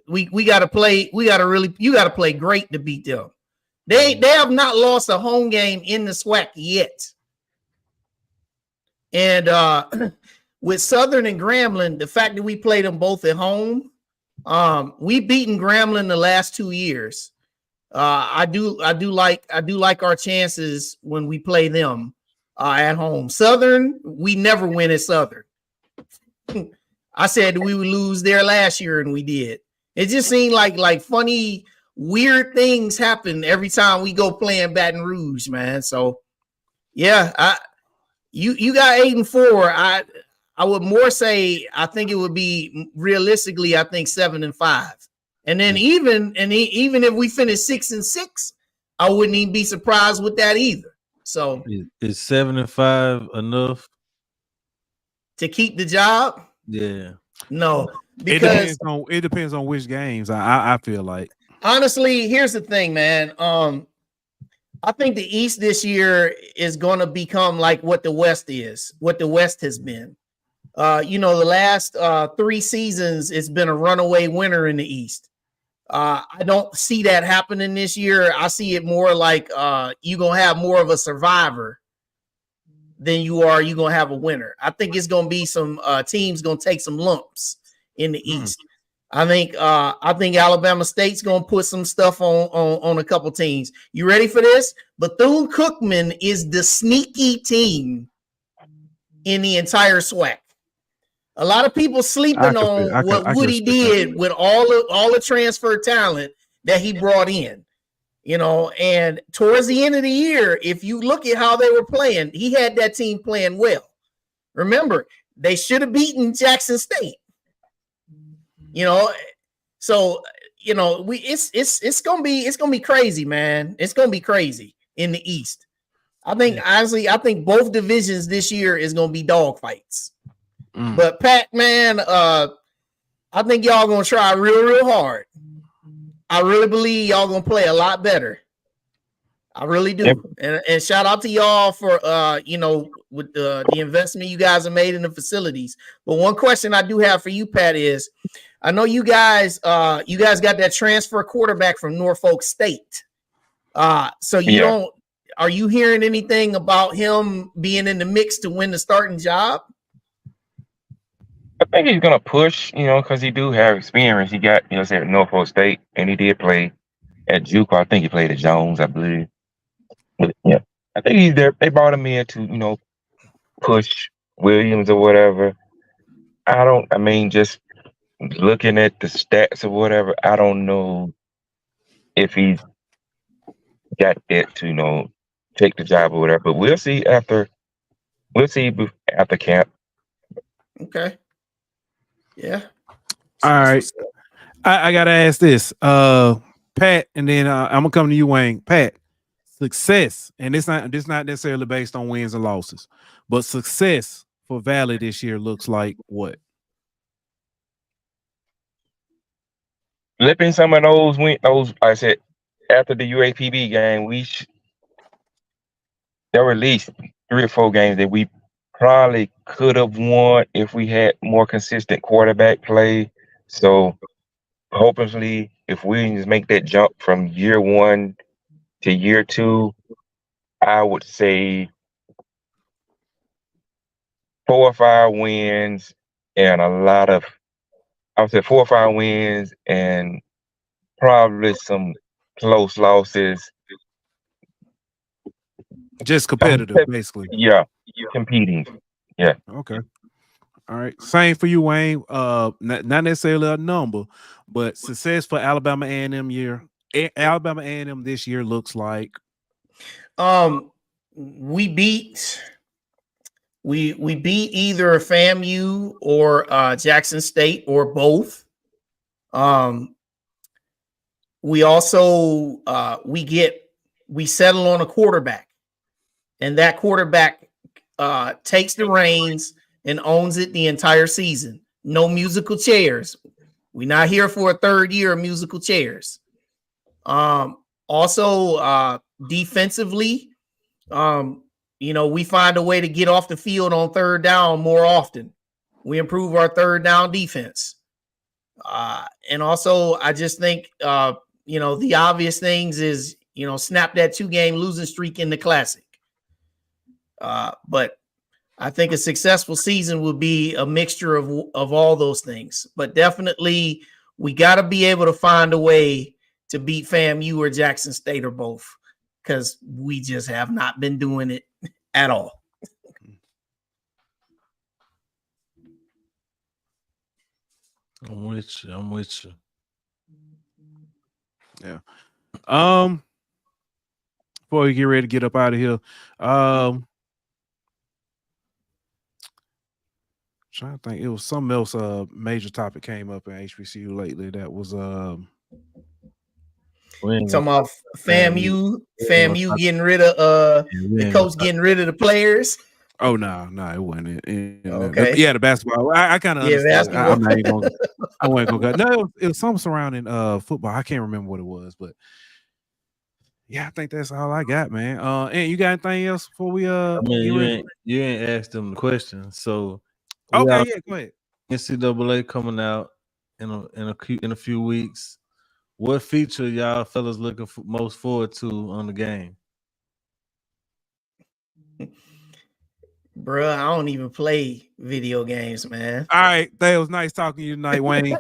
We got to play. You got to play great to beat them. They have not lost a home game in the SWAC yet. And with Southern and Grambling, the fact that we played them both at home, We've beaten Grambling the last 2 years. I do like our chances when we play them at home. Southern, we never win at Southern. I said we would lose there last year, and we did. It just seemed like funny, weird things happen every time we go play in Baton Rouge, man. So yeah, you got 8-4. I would more say I think it would be realistically, I think 7-5. And then even if we finish 6-6, I wouldn't even be surprised with that either. So is 7-5 enough to keep the job? Yeah. No, because it depends on which games. I feel like, honestly, here's the thing, man. I think the East this year is going to become like what the West is, what the West has been. The last 3 seasons, it's been a runaway winner in the East. I don't see that happening this year. I see it more like you're going to have more of a survivor than you're going to have a winner. I think it's going to be some teams going to take some lumps in the East. I think Alabama State's going to put some stuff on a couple teams. You ready for this? Bethune-Cookman is the sneaky team in the entire SWAC. A lot of people sleeping on what Woody did with all the transfer talent that he brought in. And towards the end of the year, if you look at how they were playing, he had that team playing well. Remember, they should have beaten Jackson State. So it's gonna be crazy, man. It's gonna be crazy in the East. I think honestly, both divisions this year is gonna be dogfights. But Pat, man, I think y'all gonna try real hard. I really believe y'all gonna play a lot better. I really do. Yep. And shout out to y'all for with the investment you guys have made in the facilities. But one question I do have for you, Pat, is I know you guys got that transfer quarterback from Norfolk State. So are you hearing anything about him being in the mix to win the starting job? I think he's gonna push, because he do have experience. He got, at Norfolk State, and he did play at JUCO. I think he played at Jones, I believe. But yeah, I think he's there. They brought him in to, push Williams or whatever. Just looking at the stats or whatever, I don't know if he's got that to, take the job or whatever. But we'll see after camp. Okay. Yeah. All right. I gotta ask this, Pat, and then I'm gonna come to you, Wayne. Pat, success, and it's not necessarily based on wins and losses, but success for Valley this year looks like what? Flipping some of those like I said, after the UAPB game, there were at least 3 or 4 games that we probably could have won if we had more consistent quarterback play. So hopefully, if Williams make that jump from year 1 to year 2, I would say 4 or 5 wins and I would say 4 or 5 wins and probably some close losses. Just competitive, basically. Yeah, competing. Yeah. Okay. All right. Same for you, Wayne. Not necessarily a number, but success for Alabama A&M year. Alabama A&M this year looks like. We beat either FAMU or Jackson State or both. We also we settle on a quarterback, and that quarterback takes the reins and owns it the entire season. No musical chairs. We're not here for a third year of musical chairs. Also, defensively, we find a way to get off the field on third down more often. We improve our third down defense. And also, I just think, the obvious things is, snap that 2-game losing streak in the Classic. But I think a successful season would be a mixture of all those things. But definitely we got to be able to find a way to beat FAMU or Jackson State or both, because we just have not been doing it at all. I'm with you. I'm with you. Yeah. Before we get ready to get up out of here, trying to think, it was something else. Major topic came up in HBCU lately. That was Talking about FAMU getting rid of the coach getting rid of the players. Oh no, it wasn't. Okay. Yeah, the basketball. I kind of understand. I'm not even gonna. I wasn't gonna go. No, it was something surrounding football. I can't remember what it was, but yeah, I think that's all I got, man. And you got anything else before we I mean, you ain't asked them the question, so okay, yeah, go ahead. NCAA coming out in a few weeks. What feature y'all fellas looking most forward to on the game? Bruh, I don't even play video games, man. All right, that was nice talking to you tonight, Wayne.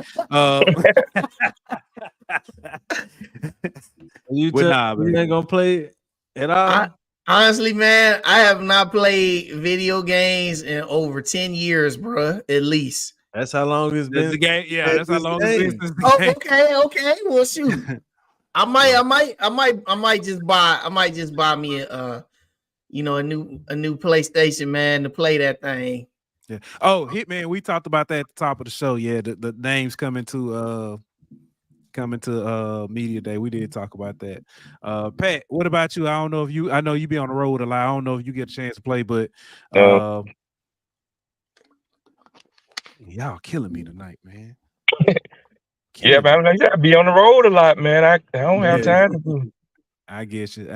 You ain't gonna play at all? Honestly, man, I have not played video games in over 10 years, bruh, at least. That's how long it's been. The game. Yeah, that's how long it's been. Okay. Well, shoot. I might just buy me a new PlayStation, man, to play that thing. Yeah. Oh, Hitman, we talked about that at the top of the show. Yeah, the names coming to media day. We did talk about that. Pat, what about you? I know you be on the road a lot. I don't know if you get a chance to play, but y'all killing me tonight, man. Yeah, man. I be on the road a lot, man. I don't have time to do. I get you.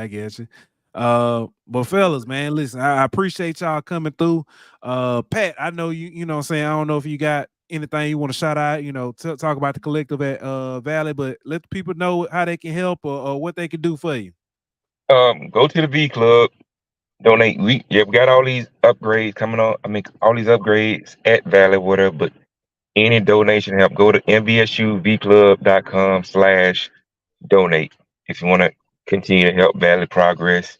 But fellas, man, listen, I appreciate y'all coming through. Pat, I know you know what I'm saying. I don't know if you got anything you want to shout out, talk about the collective at Valley, but let the people know how they can help or what they can do for you. Go to the V Club, donate. We got all these upgrades coming on. I mean, all these upgrades at Valley, whatever, but any donation help, go to mvsuvclub.com/donate. If you want to continue to help Valley progress,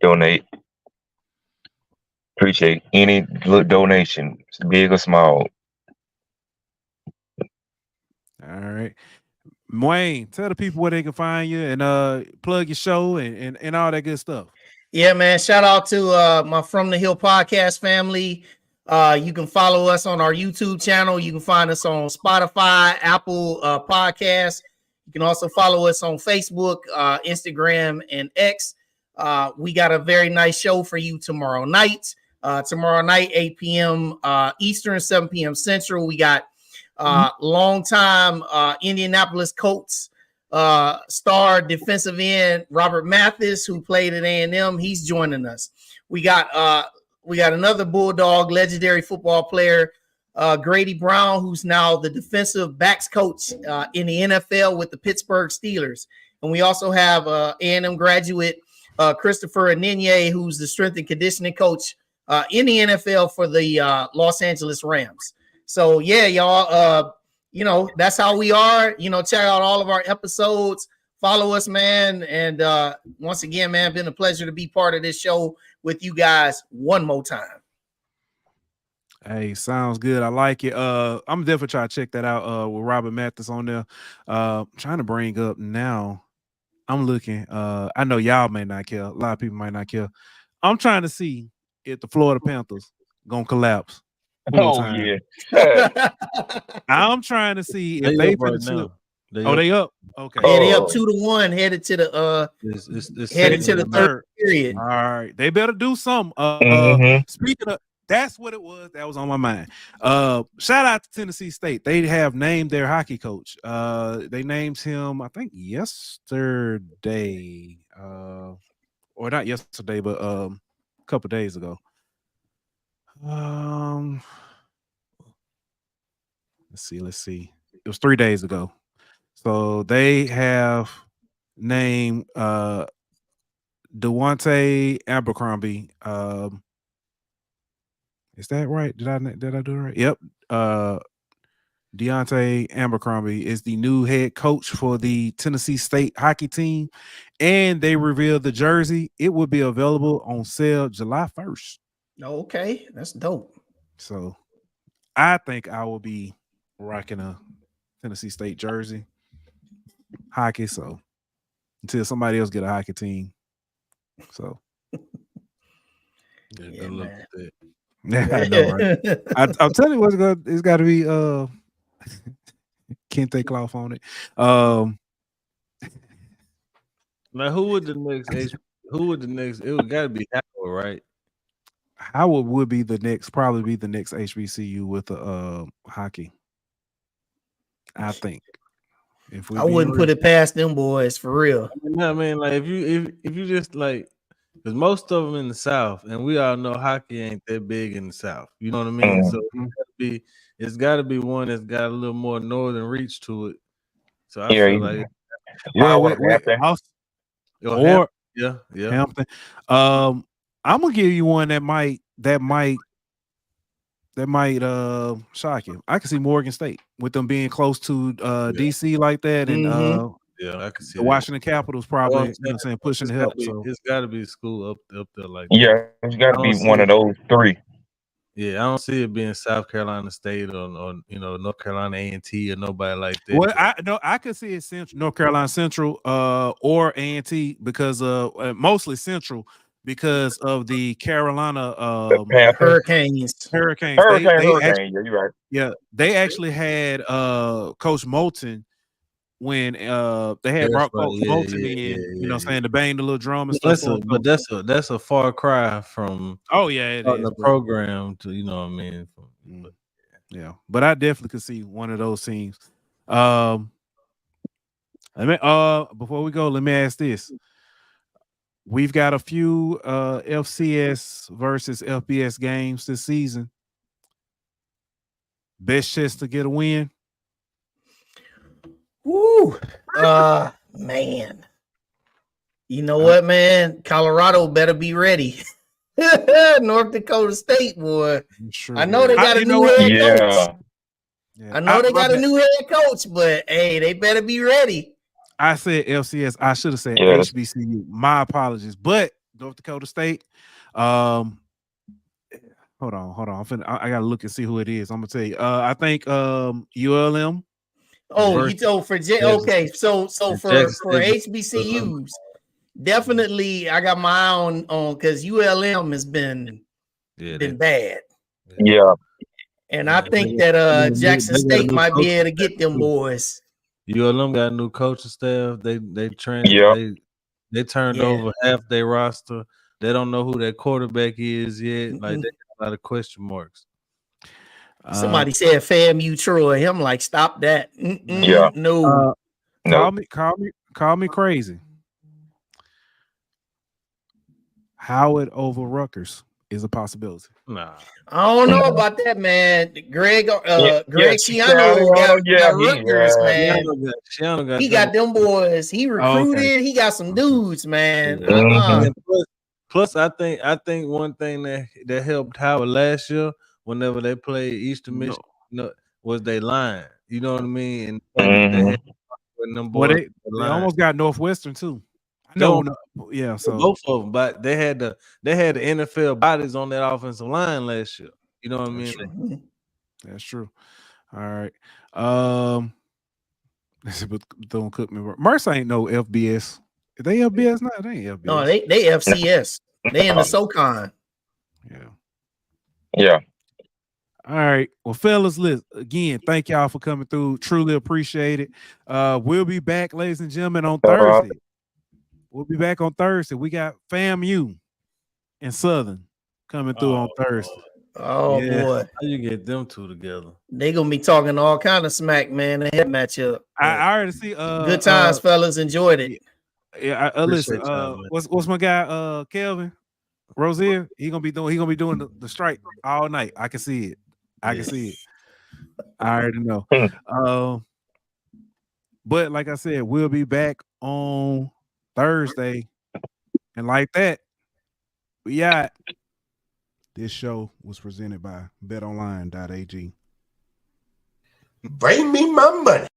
donate. Appreciate any donation, big or small. All right. Wayne, tell the people where they can find you and plug your show and all that good stuff. Yeah, man. Shout out to my From the Hill podcast family. You can follow us on our YouTube channel. You can find us on Spotify, Apple Podcasts. You can also follow us on Facebook, Instagram, and X. We got a very nice show for you tomorrow night. 8 p.m. Eastern, 7 p.m. Central. We got longtime Indianapolis Colts star defensive end Robert Mathis, who played at A&M. He's joining us. We got another Bulldog legendary football player, Grady Brown, who's now the defensive backs coach in the NFL with the Pittsburgh Steelers. And we also have A&M graduate Christopher Aninye, who's the strength and conditioning coach in the NFL for the Los Angeles Rams. So yeah, y'all, that's how we are. Check out all of our episodes. Follow us, man. And once again, man, been a pleasure to be part of this show with you guys one more time. Hey, sounds good. I like it. I'm definitely trying to check that out with Robert Mathis on there. Trying to bring up now. I'm looking. I know y'all may not care. A lot of people might not care. I'm trying to see if the Florida Panthers gonna collapse. Yeah. I'm trying to see if they they up. Okay. Yeah, they up 2-1, headed to the third period. All right, they better do something. Speaking of, that's what it was. That was on my mind. Shout out to Tennessee State. They have named their hockey coach. They named him, I think, yesterday, or not yesterday, but a couple days ago. Let's see. It was 3 days ago. So they have named Dewante Abercrombie. Is that right? Did I do it right? Yep. Deontay Abercrombie is the new head coach for the Tennessee State hockey team, and they revealed the jersey. It will be available on sale July 1st. Okay, that's dope. So I think I will be rocking a Tennessee State jersey, hockey. So until somebody else get a hockey team. So Yeah, Yeah, good luck man. with that. yeah, I know, right? I'm telling you what's good. It's got to be Kente cloth on it. Now, who would the next? It would got to be Howard, right? Howard would be the next, probably be the next HBCU with the hockey. I think. If we I wouldn't put it past them boys for real. I mean, like if you just like, because most of them in the South, and we all know hockey ain't that big in the South. You know what I mean? So it's got to be one that's got a little more northern reach to it. So I feel like or yeah. Hampton. I'm gonna give you one that might shock you. I can see Morgan State with them being close to DC like that, and yeah, I can see the Washington Capitals probably pushing the help. So it's got to be a school up there like that. It's got to be one of those three. Yeah, I don't see it being South Carolina State or North Carolina A&T or nobody like that. Well, I could see it Central, North Carolina Central, or A&T because mostly Central because of the Carolina Hurricanes. Hurricane. Actually, Yeah, you're right. Yeah, they actually had Coach Moulton when they had brought Coach Moulton in, saying to bang the little drum and stuff. That's a far cry from it is the program to what I mean. But I definitely could see one of those teams. Before we go, let me ask this. We've got a few FCS versus FBS games this season. Best chance to get a win? Woo! Man. You know what, man? Colorado better be ready. North Dakota State, boy. Sure I know they got a new head coach. Yeah. I know they got a new head coach, but hey, they better be ready. I said FCS. I should have said HBCU. My apologies. But North Dakota State, hold on. I gotta look and see who it is. I'm gonna tell you. I think ULM. Oh, you told for okay. So for HBCUs, definitely I got my eye on because ULM has been bad. Yeah. And I think that Jackson State might be able to get them boys. ULM got a new coaching staff. They turned over half their roster. They don't know who that quarterback is yet. Like they got a lot of question marks. Somebody said FAMU Troy. I'm like, stop that. No. Call me crazy. Howard over Rutgers is a possibility. Nah, I don't know about that, man. Greg Schiano got Rutgers, man. He got them boys. He recruited. Okay. He got some dudes, man. Plus, I think one thing that helped Howard last year, whenever they played Eastern Michigan, was they line. You know what I mean? And they almost got Northwestern too. So both of them, but they had the NFL bodies on that offensive line last year. You know what I mean? That's true. All right. Don't cook me. Mercer ain't no FBS. Are they FBS? No, they ain't FBS. No, they FCS. They in the SoCon. Yeah. All right. Well, fellas, again, thank y'all for coming through. Truly appreciate it. We'll be back, ladies and gentlemen, on Thursday. We'll be back on Thursday. We got FAMU and Southern coming through on Thursday. Oh boy. How you get them two together? They gonna be talking all kind of smack, man. They had matchup. I already see good times, fellas. Enjoyed it. Yeah, listen. What's my guy Kelvin Rozier? He gonna be doing the strike all night. I can see it. I already know. But like I said, we'll be back on Thursday, and like that, this show was presented by betonline.ag. Bring me my money.